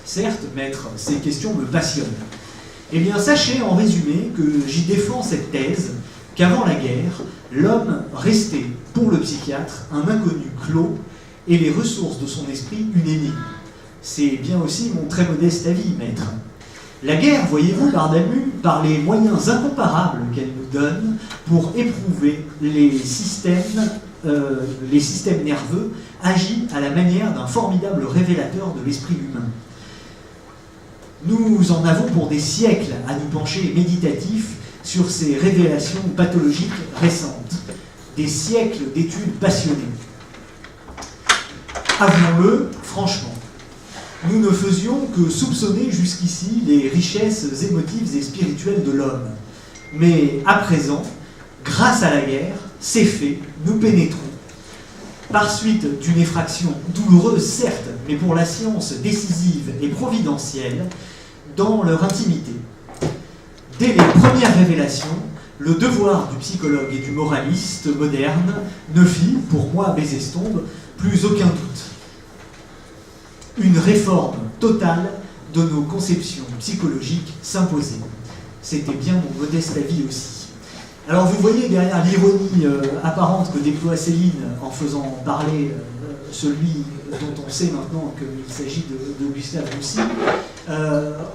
Certes, maître, ces questions me passionnent. Eh bien, sachez en résumé que j'y défends cette thèse qu'avant la guerre, l'homme restait, pour le psychiatre, un inconnu clos et les ressources de son esprit une énigme. C'est bien aussi mon très modeste avis, maître. La guerre, voyez-vous, Bardamu, par les moyens incomparables qu'elle nous donne pour éprouver les systèmes nerveux, agit à la manière d'un formidable révélateur de l'esprit humain. Nous en avons pour des siècles à nous pencher méditatifs sur ces révélations pathologiques récentes. Des siècles d'études passionnées. Avouons-le, franchement, nous ne faisions que soupçonner jusqu'ici les richesses émotives et spirituelles de l'homme. Mais à présent, grâce à la guerre, c'est fait, nous pénétrons, par suite d'une effraction douloureuse certes, mais pour la science décisive et providentielle, dans leur intimité. Dès les premières révélations, le devoir du psychologue et du moraliste moderne ne fit, pour moi, Bestombe, plus aucun doute. Une réforme totale de nos conceptions psychologiques s'imposait. C'était bien mon modeste avis aussi. Alors vous voyez derrière l'ironie apparente que déploie Céline en faisant parler celui dont on sait maintenant qu'il s'agit de Gustave Roussy,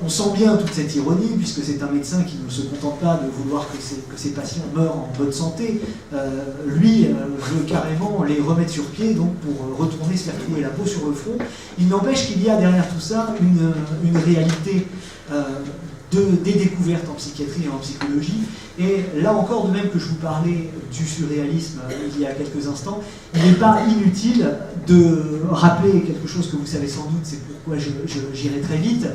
on sent bien toute cette ironie, puisque c'est un médecin qui ne se contente pas de vouloir que ses patients meurent en bonne santé. Lui veut carrément les remettre sur pied, donc pour retourner se faire trouer la peau sur le front. Il n'empêche qu'il y a derrière tout ça une réalité des découvertes en psychiatrie et en psychologie. Et là encore, de même que je vous parlais du surréalisme il y a quelques instants, il n'est pas inutile de rappeler quelque chose que vous savez sans doute, c'est pourquoi j'irai très vite.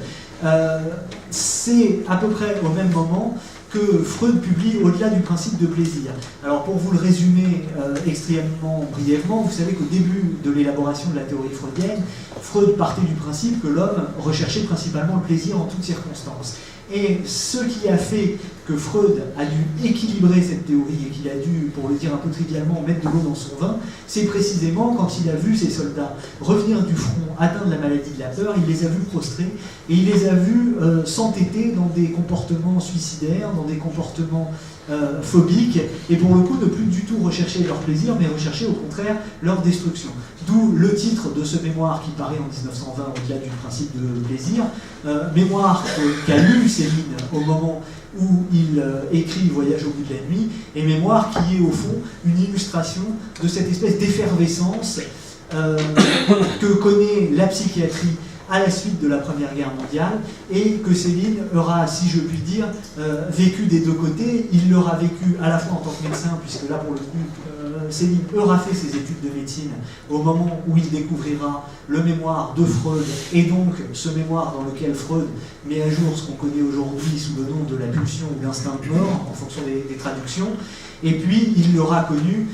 C'est à peu près au même moment que Freud publie Au-delà du principe de plaisir. Alors pour vous le résumer extrêmement brièvement, vous savez qu'au début de l'élaboration de la théorie freudienne, Freud partait du principe que l'homme recherchait principalement le plaisir en toutes circonstances. Et ce qui a fait que Freud a dû équilibrer cette théorie et qu'il a dû, pour le dire un peu trivialement, mettre de l'eau dans son vin, c'est précisément quand il a vu ses soldats revenir du front, atteindre la maladie de la peur, il les a vus prostrés et il les a vus s'entêter dans des comportements suicidaires, dans des comportements phobiques, et pour le coup ne plus du tout rechercher leur plaisir, mais rechercher au contraire leur destruction. D'où le titre de ce mémoire qui paraît en 1920 au-delà du principe de plaisir, mémoire qu'a lu Céline au moment où il écrit Voyage au bout de la nuit, et mémoire qui est au fond une illustration de cette espèce d'effervescence que connaît la psychiatrie à la suite de la Première Guerre mondiale, et que Céline aura, si je puis dire, vécu des deux côtés. Il l'aura vécu à la fois en tant que médecin, puisque là, pour le coup, Céline aura fait ses études de médecine au moment où il découvrira le mémoire de Freud, et donc ce mémoire dans lequel Freud met à jour ce qu'on connaît aujourd'hui sous le nom de la pulsion ou l'instinct de mort, en fonction des traductions. Et puis, il l'aura connu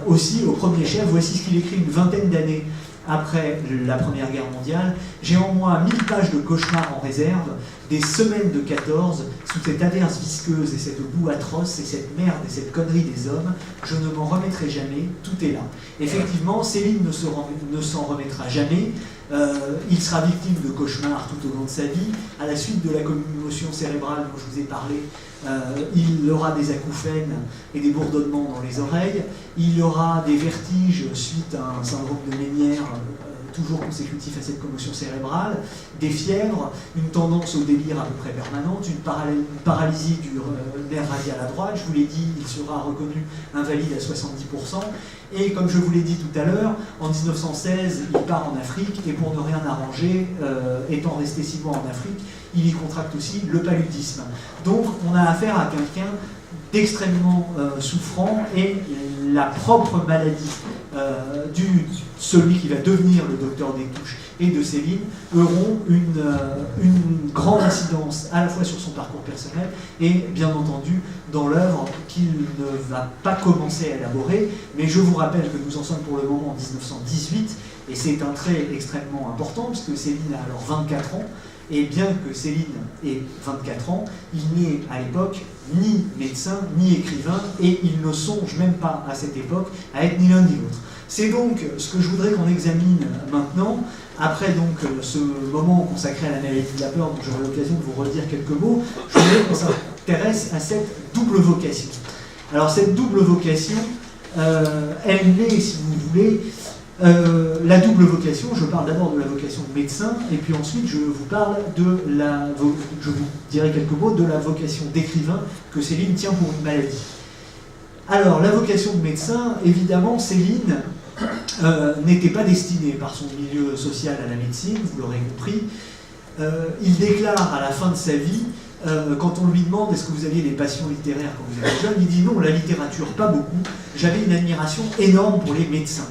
aussi au premier chef. Voici ce qu'il écrit une vingtaine d'années après la Première Guerre mondiale. J'ai en moi 1000 pages de cauchemars en réserve, des semaines de 14, sous cette averse visqueuse et cette boue atroce et cette merde et cette connerie des hommes, je ne m'en remettrai jamais, tout est là. Effectivement, Céline ne s'en remettra jamais. Il sera victime de cauchemars tout au long de sa vie. À la suite de la commotion cérébrale dont je vous ai parlé, il aura des acouphènes et des bourdonnements dans les oreilles. Il aura des vertiges suite à un syndrome de Ménière, toujours consécutif à cette commotion cérébrale, des fièvres, une tendance au délire à peu près permanente, une paralysie du nerf radial à droite. Je vous l'ai dit, il sera reconnu invalide à 70%. Et comme je vous l'ai dit tout à l'heure, en 1916, il part en Afrique, et pour ne rien arranger, étant resté 6 mois en Afrique, il y contracte aussi le paludisme. Donc on a affaire à quelqu'un d'extrêmement souffrant, et la propre maladie celui qui va devenir le docteur Destouches et de Céline auront une grande incidence à la fois sur son parcours personnel et bien entendu dans l'œuvre qu'il ne va pas commencer à élaborer. Mais je vous rappelle que nous en sommes pour le moment en 1918, et c'est un trait extrêmement important puisque Céline a alors 24 ans. Et bien que Céline ait 24 ans, il n'est à l'époque ni médecin, ni écrivain, et il ne songe même pas à cette époque à être ni l'un ni l'autre. C'est donc ce que je voudrais qu'on examine maintenant, après donc ce moment consacré à la maladie de la peur, dont j'aurai l'occasion de vous redire quelques mots. Je voudrais qu'on s'intéresse à cette double vocation. Alors cette double vocation, elle est, si vous voulez, la double vocation. Je parle d'abord de la vocation de médecin, et puis ensuite je vous parle je vous dirai quelques mots de la vocation d'écrivain que Céline tient pour une maladie. Alors, la vocation de médecin, évidemment, Céline n'était pas destinée par son milieu social à la médecine, vous l'aurez compris. Il déclare à la fin de sa vie, quand on lui demande est-ce que vous aviez des passions littéraires quand vous étiez jeune, il dit non, la littérature, pas beaucoup. J'avais une admiration énorme pour les médecins.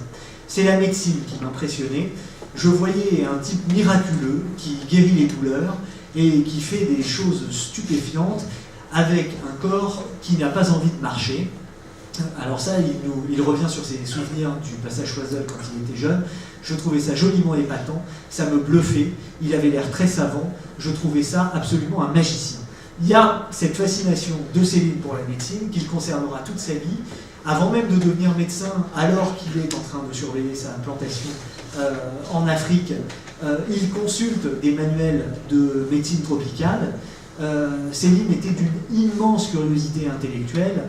C'est la médecine qui m'impressionnait. Je voyais un type miraculeux qui guérit les douleurs et qui fait des choses stupéfiantes avec un corps qui n'a pas envie de marcher. Alors ça, il revient sur ses souvenirs du passage Choiseul quand il était jeune. Je trouvais ça joliment épatant, ça me bluffait, il avait l'air très savant, je trouvais ça absolument un magicien. Il y a cette fascination de Céline pour la médecine qu'il conservera toute sa vie, avant même de devenir médecin, alors qu'il est en train de surveiller sa plantation en Afrique. Il consulte des manuels de médecine tropicale. Céline était d'une immense curiosité intellectuelle,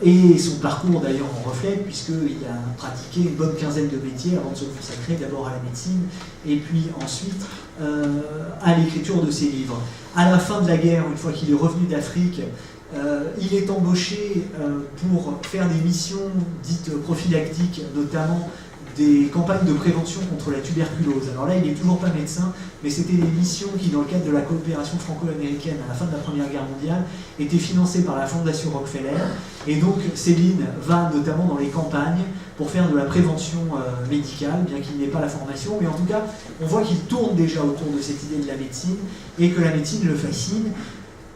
et son parcours d'ailleurs en reflète, puisqu'il a pratiqué une bonne quinzaine de métiers avant de se consacrer d'abord à la médecine et puis ensuite à l'écriture de ses livres. À la fin de la guerre, une fois qu'il est revenu d'Afrique, il est embauché pour faire des missions dites prophylactiques, notamment des campagnes de prévention contre la tuberculose. Alors là, il n'est toujours pas médecin, mais c'était des missions qui, dans le cadre de la coopération franco-américaine à la fin de la Première Guerre mondiale, étaient financées par la Fondation Rockefeller. Et donc, Céline va notamment dans les campagnes pour faire de la prévention médicale, bien qu'il n'ait pas la formation. Mais en tout cas, on voit qu'il tourne déjà autour de cette idée de la médecine et que la médecine le fascine.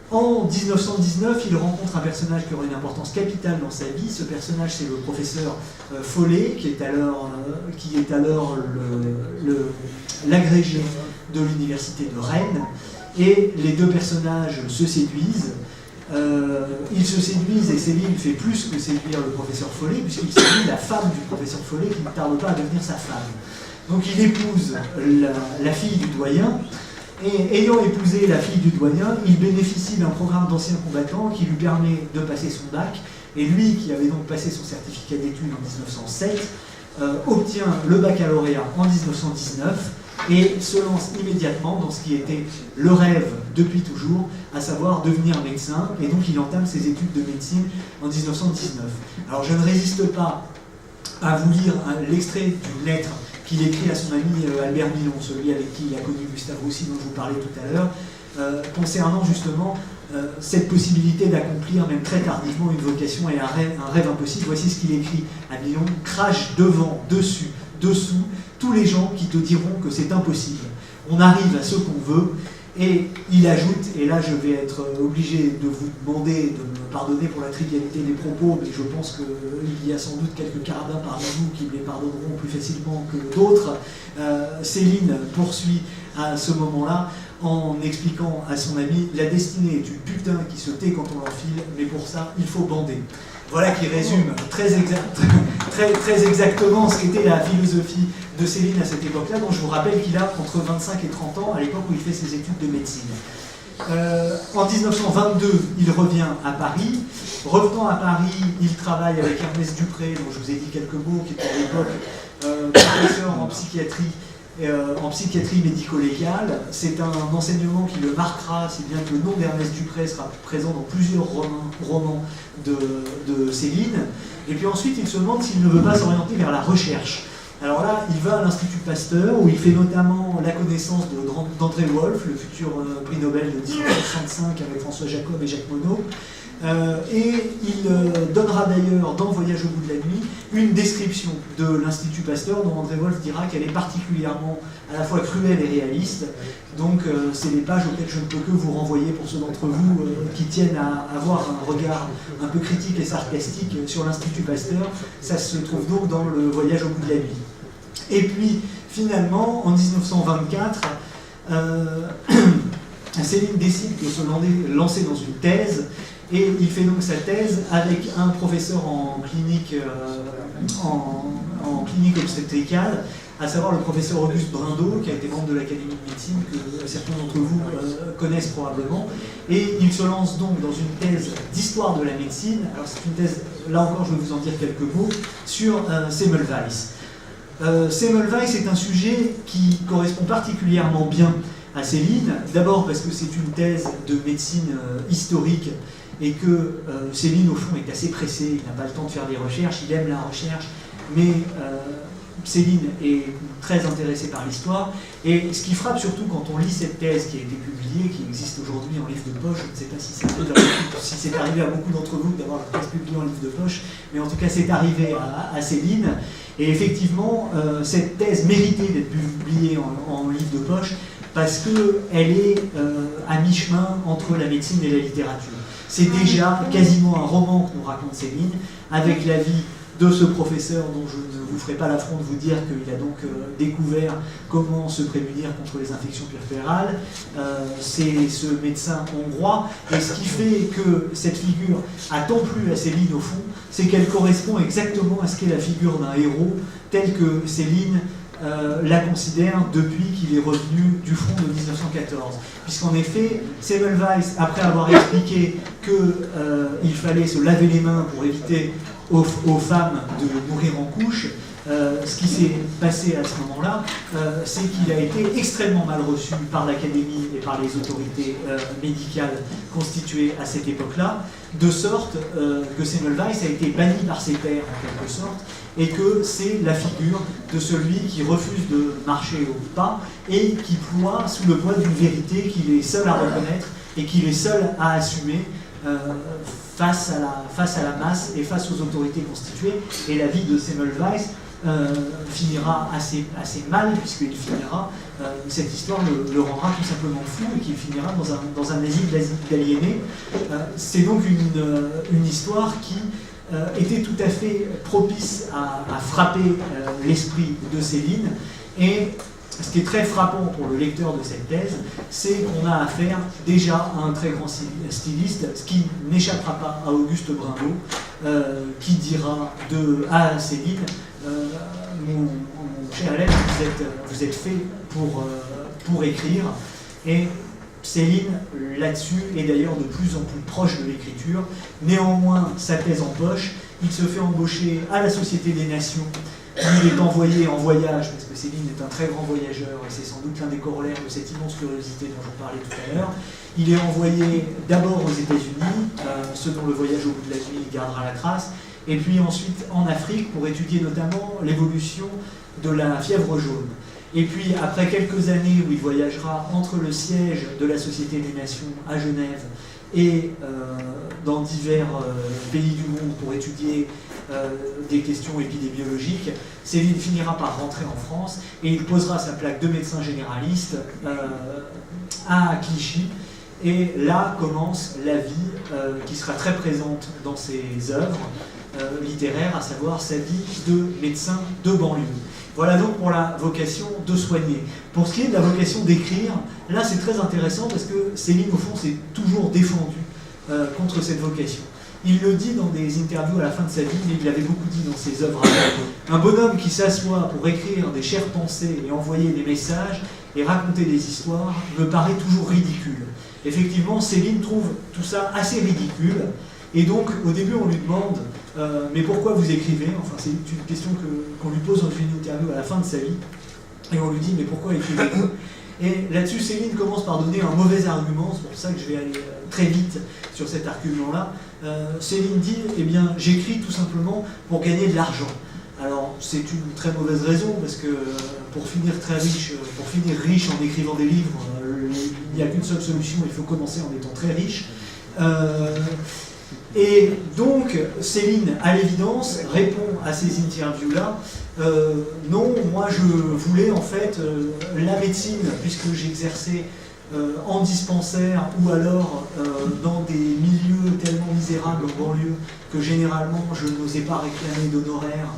En 1919, il rencontre un personnage qui aura une importance capitale dans sa vie. Ce personnage, c'est le professeur Follet, qui est alors l'agrégé de l'université de Rennes. Et les deux personnages se séduisent. Ils se séduisent et Céline fait plus que séduire le professeur Follet, puisqu'il séduit la femme du professeur Follet qui ne tarde pas à devenir sa femme. Donc il épouse la fille du doyen. Et ayant épousé la fille du doyen, il bénéficie d'un programme d'anciens combattants qui lui permet de passer son bac. Et lui, qui avait donc passé son certificat d'études en 1907, obtient le baccalauréat en 1919 et se lance immédiatement dans ce qui était le rêve depuis toujours, à savoir devenir médecin. Et donc il entame ses études de médecine en 1919. Alors je ne résiste pas à vous lire l'extrait d'une lettre qu'il écrit à son ami Albert Milon, celui avec qui il a connu Gustave Roussy dont je vous parlais tout à l'heure, concernant justement cette possibilité d'accomplir même très tardivement une vocation et un rêve impossible. Voici ce qu'il écrit à Milon: crache devant, dessus, dessous, tous les gens qui te diront que c'est impossible. On arrive à ce qu'on veut. Et il ajoute, et là je vais être obligé de vous demander de me pardonner pour la trivialité des propos, mais je pense qu'il y a sans doute quelques carabins parmi vous qui me les pardonneront plus facilement que d'autres. Céline poursuit à ce moment-là en expliquant à son ami: la destinée est une putain qui se tait quand on l'enfile, mais pour ça il faut bander. Voilà qui résume très exactement ce qu'était la philosophie de Céline à cette époque-là, dont je vous rappelle qu'il a entre 25 et 30 ans à l'époque où il fait ses études de médecine. En 1922, il revient à Paris. Revenant à Paris, il travaille avec Ernest Dupré, dont je vous ai dit quelques mots, qui était à l'époque professeur en psychiatrie médico-légale. C'est un enseignement qui le marquera, si bien que le nom d'Ernest Dupré sera présent dans plusieurs romans de Céline. Et puis ensuite, il se demande s'il ne veut pas s'orienter vers la recherche. Alors là, il va à l'Institut Pasteur, où il fait notamment la connaissance d'André Wolff, le futur prix Nobel de 1965 avec François Jacob et Jacques Monod. Et il donnera d'ailleurs dans Voyage au bout de la nuit une description de l'Institut Pasteur dont André Wolff dira qu'elle est particulièrement à la fois cruelle et réaliste. Donc c'est des pages auxquelles je ne peux que vous renvoyer pour ceux d'entre vous qui tiennent à avoir un regard un peu critique et sarcastique sur l'Institut Pasteur. Ça se trouve donc dans le Voyage au bout de la nuit. Et puis finalement en 1924, Céline décide de se lancer dans une thèse. Et il fait donc sa thèse avec un professeur en clinique obstétricale, à savoir le professeur Auguste Brindeau, qui a été membre de l'Académie de médecine, que certains d'entre vous connaissent probablement. Et il se lance donc dans une thèse d'histoire de la médecine. Alors c'est une thèse, là encore je vais vous en dire quelques mots, sur Semmelweis. Semmelweis est un sujet qui correspond particulièrement bien à Céline, d'abord parce que c'est une thèse de médecine historique, et que Céline, au fond, est assez pressé, il n'a pas le temps de faire des recherches, il aime la recherche, mais Céline est très intéressée par l'histoire, et ce qui frappe surtout quand on lit cette thèse qui a été publiée, qui existe aujourd'hui en livre de poche, je ne sais pas si c'est arrivé à beaucoup d'entre vous d'avoir la thèse publiée en livre de poche, mais en tout cas c'est arrivé à Céline, et effectivement, cette thèse méritait d'être publiée en livre de poche, parce qu'elle est à mi-chemin entre la médecine et la littérature. C'est déjà quasiment un roman que nous raconte Céline, avec la vie de ce professeur dont je ne vous ferai pas l'affront de vous dire qu'il a donc découvert comment se prémunir contre les infections puerpérales. C'est ce médecin hongrois, et ce qui fait que cette figure a tant plu à Céline au fond, c'est qu'elle correspond exactement à ce qu'est la figure d'un héros, tel que Céline la considère depuis qu'il est revenu du front de 1914. Puisqu'en effet, Semmelweis, après avoir expliqué qu'il fallait se laver les mains pour éviter aux femmes de mourir en couche, ce qui s'est passé à ce moment-là, c'est qu'il a été extrêmement mal reçu par l'Académie et par les autorités médicales constituées à cette époque-là, de sorte que Semmelweis a été banni par ses pairs en quelque sorte, et que c'est la figure de celui qui refuse de marcher au pas et qui ploie sous le poids d'une vérité qu'il est seul à reconnaître et qu'il est seul à assumer face à la masse et face aux autorités constituées. Et la vie de Semmelweis finira assez mal, puisqu'il finira, cette histoire le rendra tout simplement fou, et qu'il finira dans un asile d'aliénés. C'est donc une histoire qui était tout à fait propice à frapper l'esprit de Céline. Et ce qui est très frappant pour le lecteur de cette thèse, c'est qu'on a affaire déjà à un très grand styliste, ce qui n'échappera pas à Auguste Brindeau, qui dira à Céline, mon cher Hélène, vous êtes fait pour écrire. Et Céline, là-dessus, est d'ailleurs de plus en plus proche de l'écriture. Néanmoins, sa thèse en poche, il se fait embaucher à la Société des Nations. Il est envoyé en voyage, parce que Céline est un très grand voyageur, et c'est sans doute l'un des corollaires de cette immense curiosité dont j'en parlais tout à l'heure. Il est envoyé d'abord aux États-Unis, ce dont le Voyage au bout de la nuit gardera la trace, et puis ensuite en Afrique pour étudier notamment l'évolution de la fièvre jaune. Et puis, après quelques années où il voyagera entre le siège de la Société des Nations à Genève et dans divers pays du monde pour étudier des questions épidémiologiques, Céline finira par rentrer en France et il posera sa plaque de médecin généraliste à Clichy. Et là commence la vie qui sera très présente dans ses œuvres littéraires, à savoir sa vie de médecin de banlieue. Voilà donc pour la vocation de soigner. Pour ce qui est de la vocation d'écrire, là c'est très intéressant parce que Céline, au fond, s'est toujours défendu contre cette vocation. Il le dit dans des interviews à la fin de sa vie, mais il l'avait beaucoup dit dans ses œuvres. Un bonhomme qui s'assoit pour écrire des chères pensées et envoyer des messages et raconter des histoires me paraît toujours ridicule. Effectivement, Céline trouve tout ça assez ridicule. Et donc, au début, on lui demande mais pourquoi vous écrivez? Enfin, c'est une question qu'on lui pose dans une interview à la fin de sa vie. Et on lui dit mais pourquoi écrivez-vous? Et là-dessus, Céline commence par donner un mauvais argument, c'est pour ça que je vais aller très vite sur cet argument-là. Céline dit, eh bien, j'écris tout simplement pour gagner de l'argent. Alors, c'est une très mauvaise raison, parce que pour finir très riche, pour finir riche en écrivant des livres, il n'y a qu'une seule solution, il faut commencer en étant très riche. Et donc, Céline, à l'évidence, répond à ces interviews-là, non, moi je voulais en fait la médecine, puisque j'exerçais en dispensaire ou alors dans des milieux tellement misérables en banlieue que généralement je n'osais pas réclamer d'honoraires.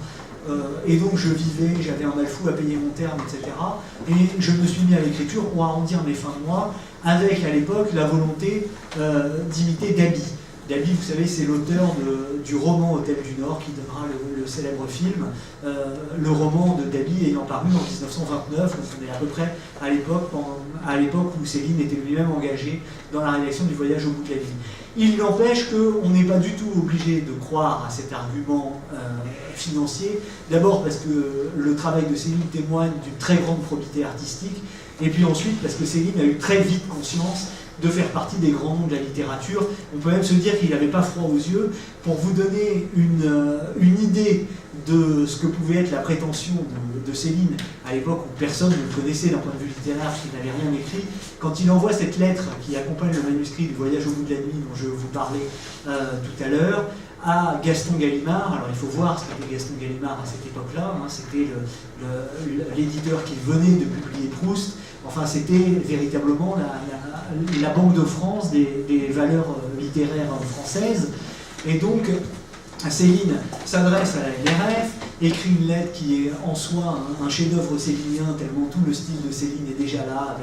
Et donc je vivais, j'avais un mal fou à payer mon terme, etc. Et je me suis mis à l'écriture pour arrondir mes fins de mois, avec à l'époque la volonté d'imiter Dabi. Dabi, vous savez, c'est l'auteur du roman Hôtel du Nord qui donnera le célèbre film. Le roman de Dabi ayant paru en 1929, donc on est à peu près à l'époque où Céline était lui-même engagé dans la rédaction du Voyage au bout de la vie. Il n'empêche qu'on n'est pas du tout obligé de croire à cet argument financier. D'abord parce que le travail de Céline témoigne d'une très grande probité artistique, et puis ensuite parce que Céline a eu très vite conscience de faire partie des grands noms de la littérature. On peut même se dire qu'il n'avait pas froid aux yeux. Pour vous donner une idée de ce que pouvait être la prétention de Céline, à l'époque où personne ne le connaissait d'un point de vue littéraire, qu'il n'avait rien écrit, quand il envoie cette lettre qui accompagne le manuscrit du Voyage au bout de la nuit dont je vous parlais tout à l'heure, à Gaston Gallimard. Alors il faut voir ce qu'était Gaston Gallimard à cette époque-là, hein. C'était l'éditeur qui venait de publier Proust. Enfin, c'était véritablement la Banque de France des valeurs littéraires françaises. Et donc, Céline s'adresse à la LRF, écrit une lettre qui est en soi un chef-d'œuvre célinien, tellement tout le style de Céline est déjà là,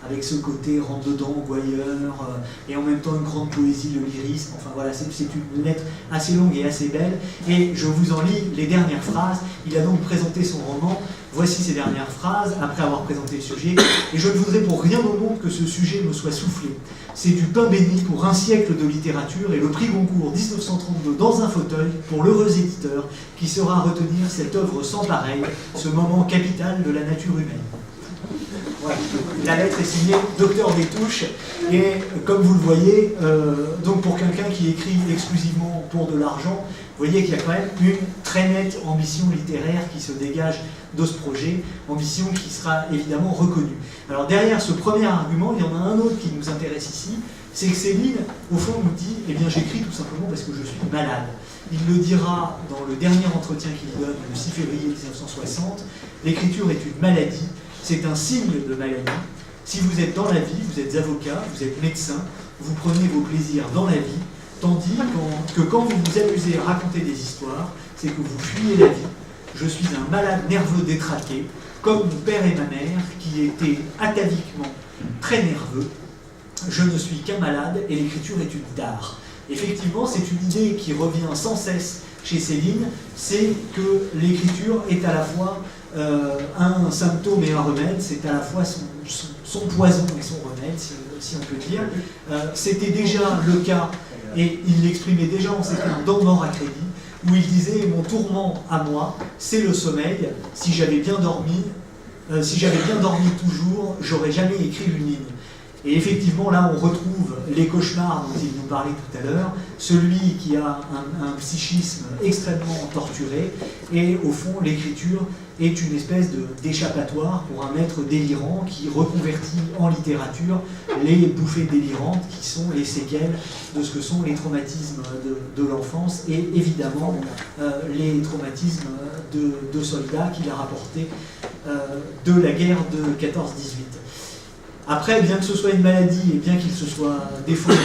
avec ce côté rentre-dedans, gouailleur, et en même temps une grande poésie, le lyrisme. Enfin voilà, c'est une lettre assez longue et assez belle. Et je vous en lis les dernières phrases. Il a donc présenté son roman. Voici ces dernières phrases, après avoir présenté le sujet, et je ne voudrais pour rien au monde que ce sujet me soit soufflé. C'est du pain béni pour un siècle de littérature et le prix Goncourt 1932 dans un fauteuil pour l'heureux éditeur qui saura retenir cette œuvre sans pareil, ce moment capital de la nature humaine. Voilà. La lettre est signée Docteur Détouche, et comme vous le voyez, donc pour quelqu'un qui écrit exclusivement pour de l'argent, vous voyez qu'il y a quand même une très nette ambition littéraire qui se dégage de ce projet, ambition qui sera évidemment reconnue. Alors derrière ce premier argument, il y en a un autre qui nous intéresse ici, c'est que Céline, au fond, nous dit « Eh bien j'écris tout simplement parce que je suis malade ». Il le dira dans le dernier entretien qu'il donne le 6 février 1960, « L'écriture est une maladie, c'est un signe de maladie. Si vous êtes dans la vie, vous êtes avocat, vous êtes médecin, vous prenez vos plaisirs dans la vie, tandis que quand vous vous amusez à raconter des histoires, c'est que vous fuyez la vie. Je suis un malade nerveux détraqué, comme mon père et ma mère, qui étaient ataviquement très nerveux. Je ne suis qu'un malade et l'écriture est une tare. » Effectivement, c'est une idée qui revient sans cesse chez Céline, c'est que l'écriture est à la fois un symptôme et un remède, c'est à la fois son poison et son remède, si on peut dire. C'était déjà le cas, et il l'exprimait déjà en ces termes dans Mort à crédit, où il disait « Mon tourment à moi, c'est le sommeil. Si j'avais bien dormi toujours, j'aurais jamais écrit une ligne. » Et effectivement, là, on retrouve les cauchemars dont il nous parlait tout à l'heure, celui qui a un psychisme extrêmement torturé, et au fond, l'écriture est une espèce d'échappatoire pour un maître délirant qui reconvertit en littérature les bouffées délirantes qui sont les séquelles de ce que sont les traumatismes de l'enfance et évidemment les traumatismes de soldats qu'il a rapportés de la guerre de 14-18. Après, bien que ce soit une maladie et bien qu'il se soit défendu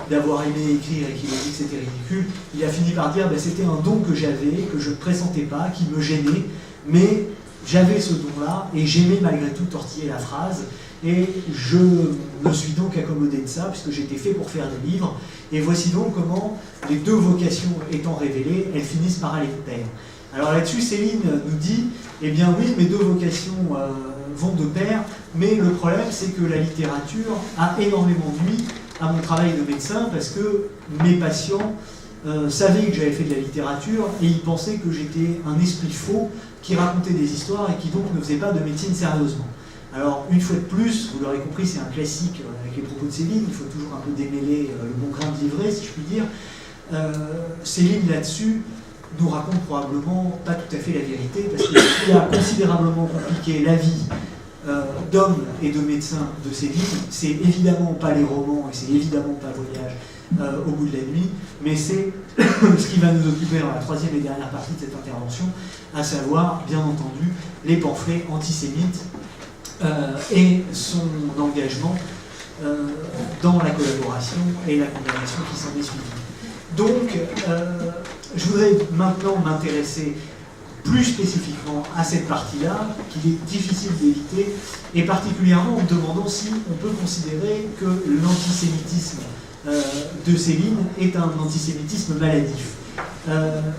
d'avoir aimé écrire et qu'il ait dit que c'était ridicule, il a fini par dire c'était un don que j'avais, que je ne pressentais pas, qui me gênait, mais j'avais ce don-là et j'aimais malgré tout tortiller la phrase. Et je me suis donc accommodé de ça, puisque j'étais fait pour faire des livres. Et voici donc comment les deux vocations étant révélées, elles finissent par aller de pair. Alors là-dessus, Céline nous dit, eh bien oui, mes deux vocations vont de pair, mais le problème, c'est que la littérature a énormément nui à mon travail de médecin, parce que mes patients savaient que j'avais fait de la littérature, et ils pensaient que j'étais un esprit faux qui racontait des histoires et qui donc ne faisait pas de médecine sérieusement. Alors, une fois de plus, vous l'aurez compris, c'est un classique avec les propos de Céline, il faut toujours un peu démêler le bon grain de livret, si je puis dire. Céline, là-dessus, nous raconte probablement pas tout à fait la vérité, parce qu'il a considérablement compliqué la vie d'hommes et de médecins de Céline. C'est évidemment pas les romans, et c'est évidemment pas Voyage au bout de la nuit, mais c'est ce qui va nous occuper dans la troisième et dernière partie de cette intervention, à savoir, bien entendu, les pamphlets antisémites, et son engagement dans la collaboration et la condamnation qui s'en est suivie. Donc, je voudrais maintenant m'intéresser plus spécifiquement à cette partie-là, qu'il est difficile d'éviter, et particulièrement en me demandant si on peut considérer que l'antisémitisme de Céline est un antisémitisme maladif.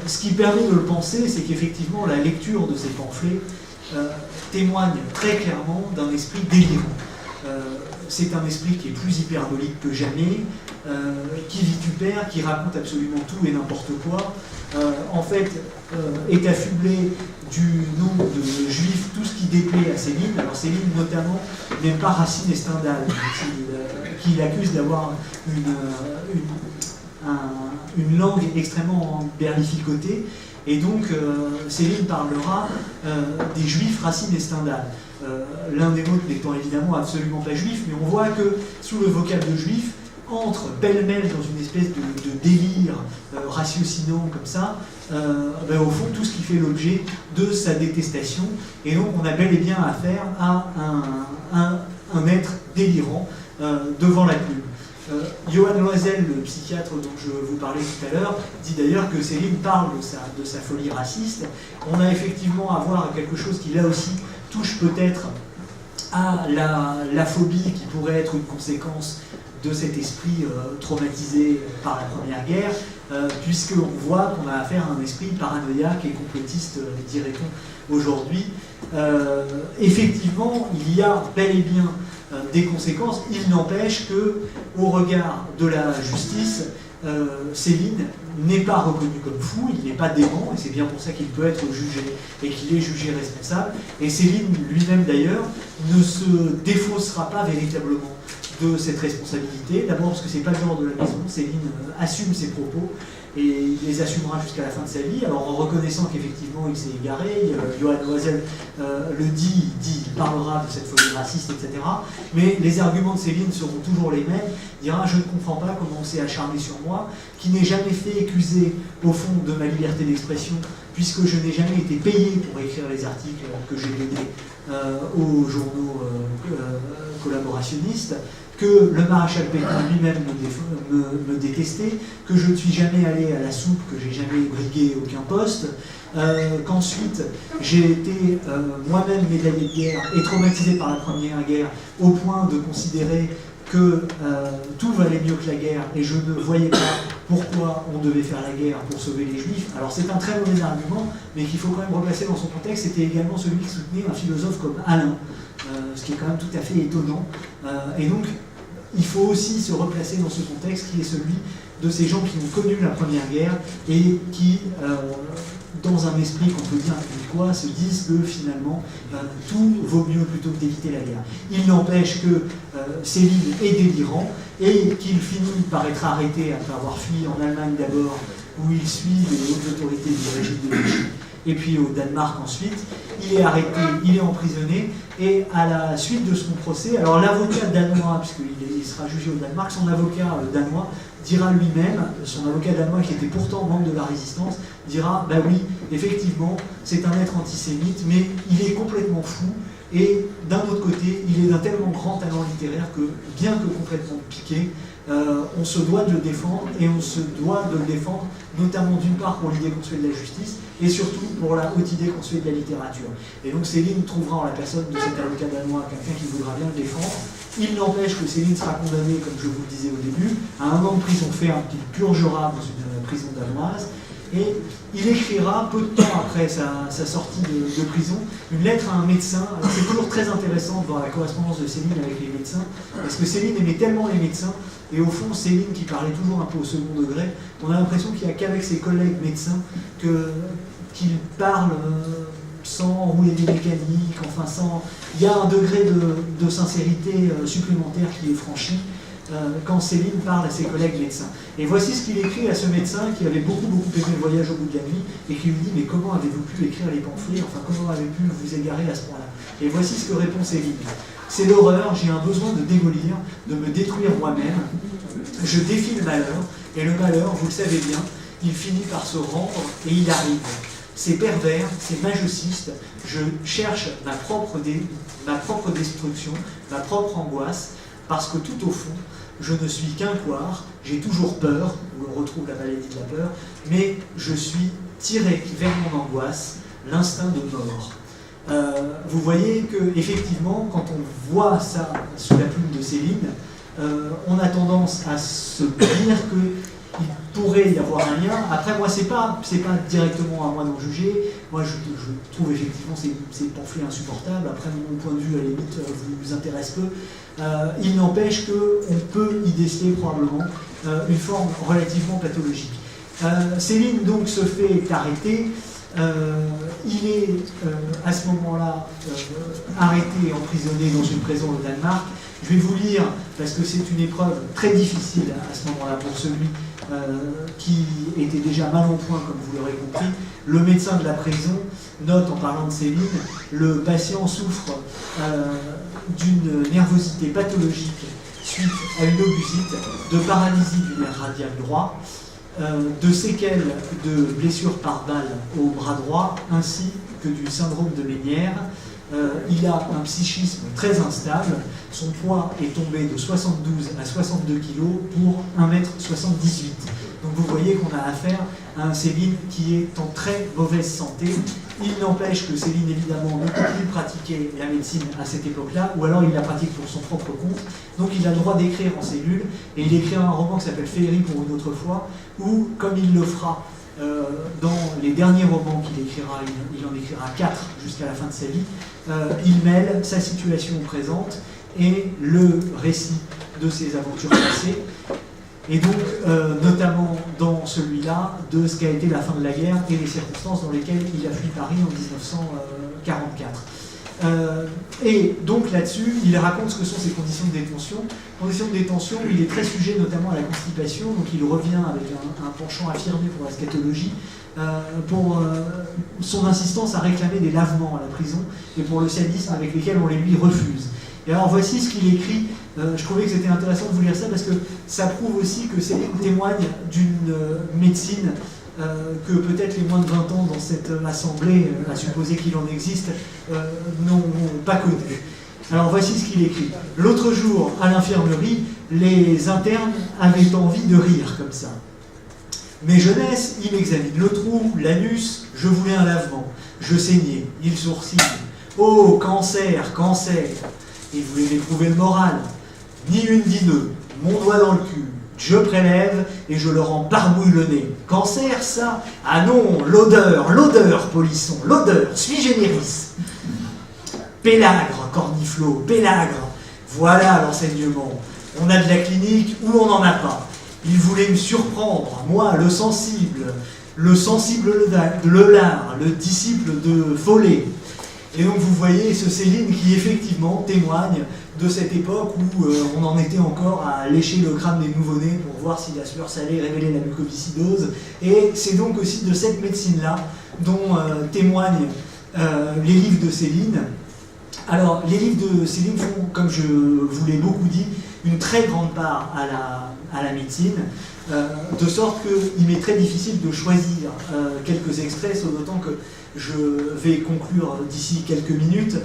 Ce qui permet de le penser, c'est qu'effectivement, la lecture de ces pamphlets témoigne très clairement d'un esprit délirant. C'est un esprit qui est plus hyperbolique que jamais, qui vitupère, qui raconte absolument tout et n'importe quoi, en fait, est affublé du nom de juif, tout ce qui déplaît à Céline. Alors Céline, notamment, n'aime pas Racine et Stendhal, qui l'accuse d'avoir une langue extrêmement berlificotée. Et donc, Céline parlera des juifs Racine et Stendhal. L'un des nôtres n'étant évidemment absolument pas juif, mais on voit que sous le vocable de juif, entre pêle-mêle dans une espèce de délire ratiocinant comme ça, au fond, tout ce qui fait l'objet de sa détestation. Et donc, on a bel et bien affaire à un être délirant devant la plume. Johan Loisel, le psychiatre dont je vous parlais tout à l'heure, dit d'ailleurs que Céline parle de sa folie raciste. On a effectivement à voir quelque chose qui, là aussi, touche peut-être à la phobie qui pourrait être une conséquence de cet esprit traumatisé par la Première Guerre, puisqu'on voit qu'on a affaire à un esprit paranoïaque et complotiste, dirait-on aujourd'hui. Effectivement, il y a bel et bien des conséquences. Il n'empêche que, au regard de la justice, Céline n'est pas reconnu comme fou, il n'est pas dément, et c'est bien pour ça qu'il peut être jugé et qu'il est jugé responsable. Et Céline lui-même d'ailleurs ne se défaussera pas véritablement de cette responsabilité. D'abord parce que c'est pas le genre de la maison, Céline assume ses propos et il les assumera jusqu'à la fin de sa vie. Alors en reconnaissant qu'effectivement il s'est égaré, Johan Loisel le dit, il parlera de cette folie raciste, etc. Mais les arguments de Céline seront toujours les mêmes. Il dira: je ne comprends pas comment on s'est acharné sur moi, qui n'ai jamais fait accuser au fond de ma liberté d'expression, puisque je n'ai jamais été payé pour écrire les articles que j'ai donnés aux journaux collaborationnistes, que le maréchal Pétain lui-même me détestait, que je ne suis jamais allé à la soupe, que j'ai jamais brigué aucun poste, qu'ensuite j'ai été moi-même médaillé de guerre et traumatisé par la Première Guerre au point de considérer que tout valait mieux que la guerre et je ne voyais pas pourquoi on devait faire la guerre pour sauver les Juifs. Alors c'est un très mauvais argument, mais qu'il faut quand même replacer dans son contexte. C'était également celui qui soutenait un philosophe comme Alain, ce qui est quand même tout à fait étonnant. Et donc il faut aussi se replacer dans ce contexte qui est celui de ces gens qui ont connu la Première Guerre et qui, dans un esprit qu'on peut dire québécois, se disent que finalement tout vaut mieux plutôt que d'éviter la guerre. Il n'empêche que Céline est délirant et qu'il finit par être arrêté après avoir fui en Allemagne d'abord, où il suit les hautes autorités du régime de Vichy, et puis au Danemark ensuite. Il est arrêté, il est emprisonné, et à la suite de son procès, alors l'avocat danois, puisqu'il sera jugé au Danemark, son avocat danois dira lui-même, son avocat danois qui était pourtant membre de la résistance, dira, bah oui, effectivement, c'est un être antisémite, mais il est complètement fou, et d'un autre côté, il est d'un tellement grand talent littéraire que, bien que complètement piqué, on se doit de le défendre, et on se doit de le défendre notamment d'une part pour l'idée conçue de la justice, et surtout pour la haute idée conçue de la littérature. Et donc Céline trouvera en la personne de cet avocat danois quelqu'un qui voudra bien le défendre. Il n'empêche que Céline sera condamnée, comme je vous le disais au début, à 1 an de prison ferme qu'il purgera dans une prison danoise, et il écrira, peu de temps après sa sortie de prison, une lettre à un médecin. C'est toujours très intéressant de voir la correspondance de Céline avec les médecins, parce que Céline aimait tellement les médecins, et au fond, Céline, qui parlait toujours un peu au second degré, on a l'impression qu'il n'y a qu'avec ses collègues médecins qu'il parle sans rouler des mécaniques, enfin sans... Il y a un degré de sincérité supplémentaire qui est franchi quand Céline parle à ses collègues médecins. Et voici ce qu'il écrit à ce médecin qui avait beaucoup aimé le voyage au bout de la nuit et qui lui dit « Mais comment avez-vous pu écrire les pamphlets? Enfin, comment avez-vous pu vous égarer à ce point-là » Et voici ce que répond Céline. « C'est l'horreur, j'ai un besoin de démolir, de me détruire moi-même. Je défie le malheur, et le malheur, vous le savez bien, il finit par se rendre et il arrive. C'est pervers, c'est majociste, je cherche ma propre destruction, ma propre angoisse, parce que tout au fond, je ne suis qu'un couard, j'ai toujours peur, où on retrouve la maladie de la peur, mais je suis tiré vers mon angoisse, l'instinct de mort. » Vous voyez que effectivement, quand on voit ça sous la plume de Céline, on a tendance à se dire qu'il pourrait y avoir un lien. Après, moi, c'est pas directement à moi d'en juger. Moi, je trouve effectivement ces pamphlets insupportables. Après, mon point de vue, à la limite, vous intéresse peu. Il n'empêche qu'on peut y déceler probablement une forme relativement pathologique. Céline, donc, se fait arrêter. Il est à ce moment-là arrêté et emprisonné dans une prison au Danemark. Je vais vous lire, parce que c'est une épreuve très difficile à ce moment-là pour celui qui était déjà mal en point, comme vous l'aurez compris. Le médecin de la prison note, en parlant de Céline, le patient souffre d'une nervosité pathologique suite à une obusite, de paralysie du nerf radial droit, de séquelles de blessures par balle au bras droit, ainsi que du syndrome de Ménière. Il a un psychisme très instable, son poids est tombé de 72 à 62 kg pour 1,78 m. Donc vous voyez qu'on a affaire à un Céline qui est en très mauvaise santé. Il n'empêche que Céline, évidemment, ne peut plus pratiquer la médecine à cette époque-là, ou alors il la pratique pour son propre compte. Donc il a le droit d'écrire en cellule, et il écrira un roman qui s'appelle Féerie pour une autre fois, où, comme il le fera dans les derniers romans qu'il écrira, il en écrira 4 jusqu'à la fin de sa vie, il mêle sa situation présente et le récit de ses aventures passées, et donc notamment dans celui-là de ce qu'a été la fin de la guerre et les circonstances dans lesquelles il a fui Paris en 1944. Et donc là-dessus, il raconte ce que sont ses conditions de détention. Conditions de détention, il est très sujet notamment à la constipation, donc il revient avec un penchant affirmé pour la scatologie, pour son insistance à réclamer des lavements à la prison et pour le sadisme avec lesquels on les lui refuse. Et alors voici ce qu'il écrit. Je trouvais que c'était intéressant de vous lire ça parce que ça prouve aussi que Céline témoigne d'une médecine que peut-être les moins de 20 ans dans cette assemblée, à supposer qu'il en existe, n'ont pas connu. Alors voici ce qu'il écrit. L'autre jour, à l'infirmerie, les internes avaient envie de rire comme ça. Mes jeunesses, ils m'examinent le trou, l'anus, je voulais un lavement. Je saignais, ils sourcillent. Oh, cancer, cancer. Ils voulaient m'éprouver le moral. Ni une ni deux, mon doigt dans le cul. Je prélève et je leur embarbouille le nez. Cancer, ça? Ah non, l'odeur, polisson, l'odeur, sui generis. Pélagre, corniflot, pélagre. Voilà l'enseignement. On a de la clinique ou on n'en a pas. Ils voulaient me surprendre, moi, le sensible Lelard, le disciple de Follet. Et donc vous voyez ce Céline qui effectivement témoigne de cette époque où on en était encore à lécher le crâne des nouveau-nés pour voir si la sueur salée révélait la mucoviscidose. Et c'est donc aussi de cette médecine-là dont témoignent les livres de Céline. Alors, les livres de Céline font, comme je vous l'ai beaucoup dit, une très grande part à la médecine, de sorte qu'il m'est très difficile de choisir quelques extraits, sauf d'autant que je vais conclure d'ici quelques minutes.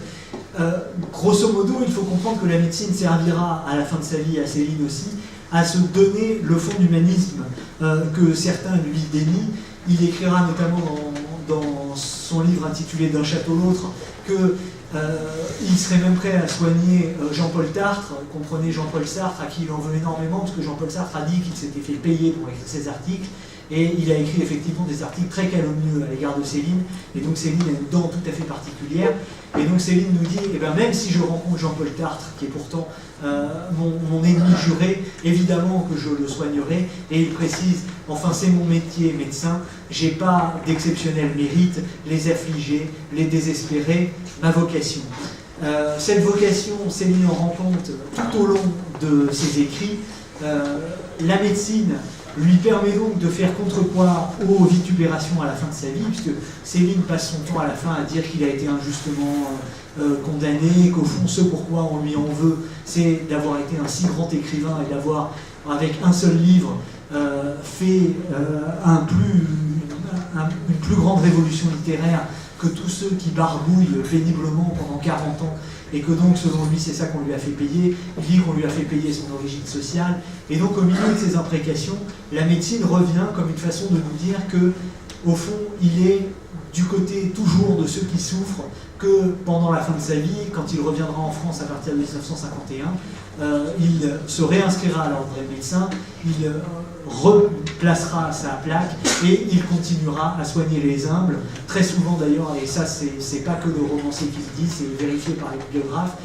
Grosso modo, il faut comprendre que la médecine servira à la fin de sa vie, à Céline aussi, à se donner le fond d'humanisme que certains lui dénient. Il écrira notamment dans son livre intitulé D'un château l'autre qu'il serait même prêt à soigner Jean-Paul Tartre, comprenez Jean-Paul Sartre, à qui il en veut énormément, parce que Jean-Paul Sartre a dit qu'il s'était fait payer pour écrire ses articles, et il a écrit effectivement des articles très calomnieux à l'égard de Céline, et donc Céline a une dent tout à fait particulière, et donc Céline nous dit, eh bien, même si je rencontre Jean-Paul Tartre, qui est pourtant mon ennemi juré, évidemment que je le soignerai, et il précise, enfin c'est mon métier médecin, j'ai pas d'exceptionnel mérite, les affligés, les désespérés, ma vocation. Cette vocation, Céline en rend compte tout au long de ses écrits. La médecine lui permet donc de faire contrepoids aux vitupérations à la fin de sa vie, puisque Céline passe son temps à la fin à dire qu'il a été injustement condamné, qu'au fond, ce pourquoi on lui en veut, c'est d'avoir été un si grand écrivain et d'avoir, avec un seul livre, fait une plus grande révolution littéraire que tous ceux qui barbouillent péniblement pendant 40 ans, et que donc, selon lui, c'est ça qu'on lui a fait payer. Il dit qu'on lui a fait payer son origine sociale. Et donc, au milieu de ces imprécations, la médecine revient comme une façon de nous dire que, au fond, il est du côté toujours de ceux qui souffrent, que pendant la fin de sa vie, quand il reviendra en France à partir de 1951, il se réinscrira à l'ordre des médecins, il replacera sa plaque et il continuera à soigner les humbles, très souvent d'ailleurs, et ça c'est pas que le romancier qui le dit, c'est vérifié par les biographes,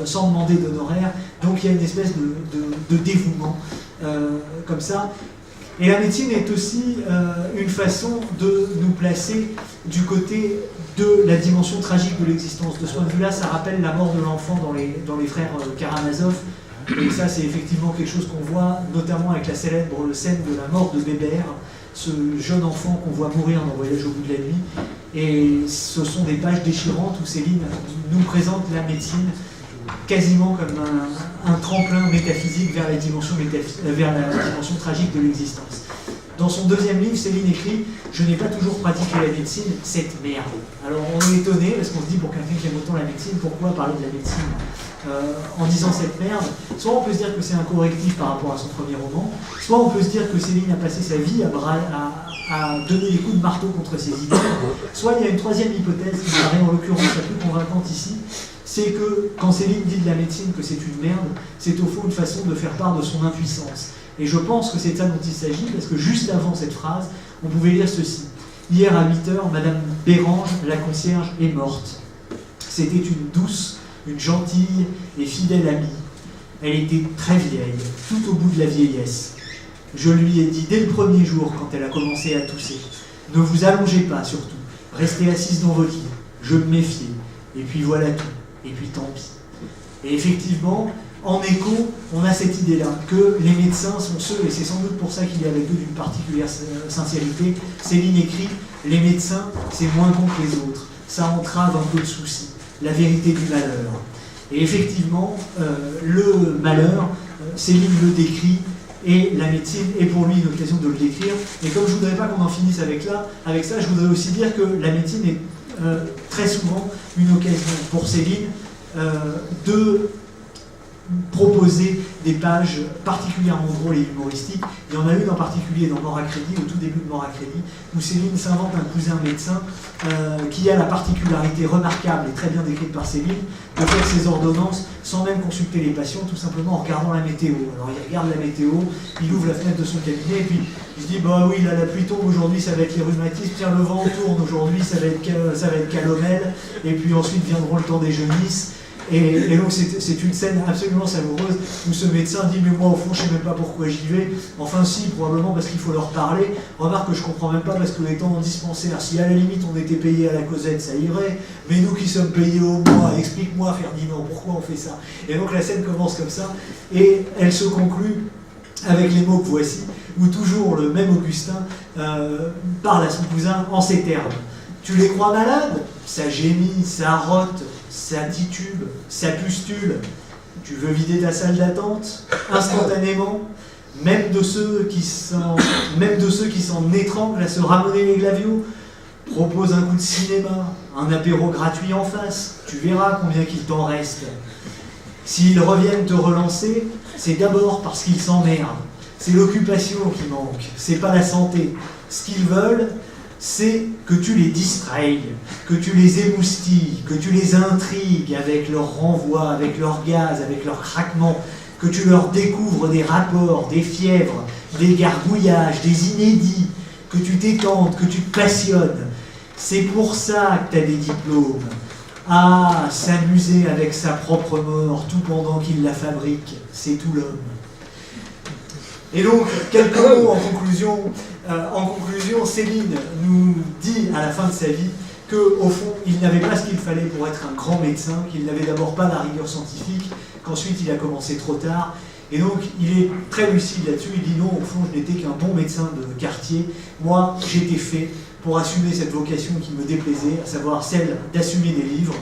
sans demander d'honoraires, donc il y a une espèce de dévouement comme ça. Et la médecine est aussi une façon de nous placer du côté de la dimension tragique de l'existence. De ce point de vue-là, ça rappelle la mort de l'enfant dans les frères Karamazov. Et ça, c'est effectivement quelque chose qu'on voit, notamment avec la célèbre scène de la mort de Bébert, ce jeune enfant qu'on voit mourir dans Voyage au bout de la nuit. Et ce sont des pages déchirantes où Céline nous présente la médecine quasiment comme un tremplin métaphysique vers la dimension tragique de l'existence. Dans son deuxième livre, Céline écrit « Je n'ai pas toujours pratiqué la médecine, cette merde ». Alors on est étonné, parce qu'on se dit pour quelqu'un qui aime autant la médecine, pourquoi parler de la médecine en disant cette merde? Soit on peut se dire que c'est un correctif par rapport à son premier roman, soit on peut se dire que Céline a passé sa vie à donner des coups de marteau contre ses idées, soit il y a une troisième hypothèse qui paraît en l'occurrence la plus convaincante ici, c'est que quand Céline dit de la médecine que c'est une merde, c'est au fond une façon de faire part de son impuissance. Et je pense que c'est de ça dont il s'agit, parce que juste avant cette phrase, on pouvait lire ceci. Hier à 8h, Madame Bérange, la concierge, est morte. C'était une douce, une gentille et fidèle amie. Elle était très vieille, tout au bout de la vieillesse. Je lui ai dit dès le premier jour, quand elle a commencé à tousser, ne vous allongez pas surtout, restez assise dans votre lit. Je me méfiais, et puis voilà tout, et puis tant pis. Et effectivement, en écho, on a cette idée-là, que les médecins sont ceux, et c'est sans doute pour ça qu'il y a avec eux d'une particulière sincérité. Céline écrit « Les médecins, c'est moins con que les autres, ça entrave un peu de soucis, la vérité du malheur ». Et effectivement, le malheur, Céline le décrit, et la médecine est pour lui une occasion de le décrire. Et comme je ne voudrais pas qu'on en finisse avec ça, je voudrais aussi dire que la médecine est très souvent une occasion pour Céline de proposer des pages particulièrement drôles et humoristiques. Il y en a une en particulier dans Mort à crédit, au tout début de Mort à crédit, où Céline s'invente un cousin médecin qui a la particularité remarquable et très bien décrite par Céline de faire ses ordonnances sans même consulter les patients, tout simplement en regardant la météo. Alors il regarde la météo, il ouvre la fenêtre de son cabinet et puis il se dit bah oui, là la pluie tombe aujourd'hui, ça va être les rhumatismes, tiens le vent tourne aujourd'hui, ça va être calomel, et puis ensuite viendront le temps des genisses. Et donc c'est une scène absolument savoureuse où ce médecin dit mais moi au fond je sais même pas pourquoi j'y vais, enfin si probablement parce qu'il faut leur parler, remarque que je comprends même pas parce que étant en dispensaire, si à la limite on était payé à la causette ça irait, mais nous qui sommes payés au mois, explique-moi Ferdinand pourquoi on fait ça. Et donc la scène commence comme ça et elle se conclut avec les mots que voici, où toujours le même Augustin parle à son cousin en ces termes. Tu les crois malades? Ça gémit, ça rote, ça titube, ça pustule. Tu veux vider ta salle d'attente instantanément, même de ceux qui s'en étranglent à se ramener les glavios. Propose un coup de cinéma, un apéro gratuit en face, tu verras combien qu'il t'en reste. S'ils reviennent te relancer, c'est d'abord parce qu'ils s'emmerdent. C'est l'occupation qui manque, c'est pas la santé. Ce qu'ils veulent, c'est que tu les distrayes, que tu les émoustilles, que tu les intrigues avec leurs renvois, avec leurs gaz, avec leurs craquements, que tu leur découvres des rapports, des fièvres, des gargouillages, des inédits, que tu t'étentes, que tu te passionnes. C'est pour ça que tu as des diplômes. Ah, s'amuser avec sa propre mort tout pendant qu'il la fabrique, c'est tout l'homme. Et donc, quelques mots en conclusion. Céline nous dit à la fin de sa vie qu'au fond, il n'avait pas ce qu'il fallait pour être un grand médecin, qu'il n'avait d'abord pas la rigueur scientifique, qu'ensuite il a commencé trop tard. Et donc, il est très lucide là-dessus. Il dit non, au fond, je n'étais qu'un bon médecin de quartier. Moi, j'étais fait pour assumer cette vocation qui me déplaisait, à savoir celle d'assumer des livres.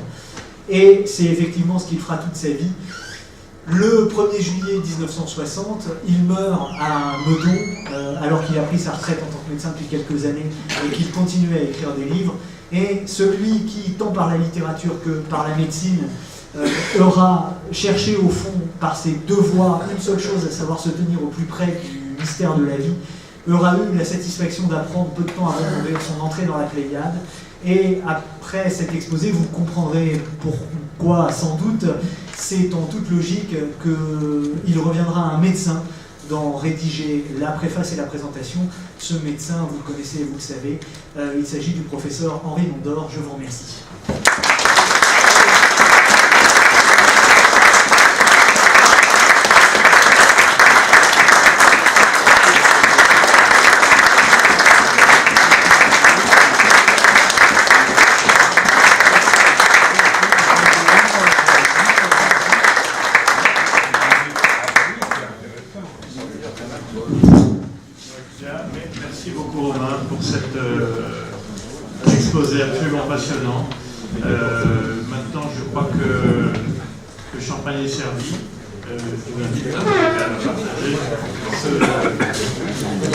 Et c'est effectivement ce qu'il fera toute sa vie. Le 1er juillet 1960, il meurt à Meudon, alors qu'il a pris sa retraite en tant que médecin depuis quelques années et qu'il continuait à écrire des livres. Et celui qui, tant par la littérature que par la médecine, aura cherché au fond, par ses deux voies, une seule chose, à savoir se tenir au plus près du mystère de la vie, aura eu la satisfaction d'apprendre peu de temps avant son entrée dans la Pléiade. Et après cet exposé, vous comprendrez pourquoi, sans doute, c'est en toute logique qu'il reviendra à un médecin d'en rédiger la préface et la présentation. Ce médecin, vous le connaissez et vous le savez, il s'agit du professeur Henri Mondor. Je vous remercie. Merci beaucoup Romain pour cet exposé absolument passionnant. Maintenant, je crois que le champagne est servi. Je vous invite à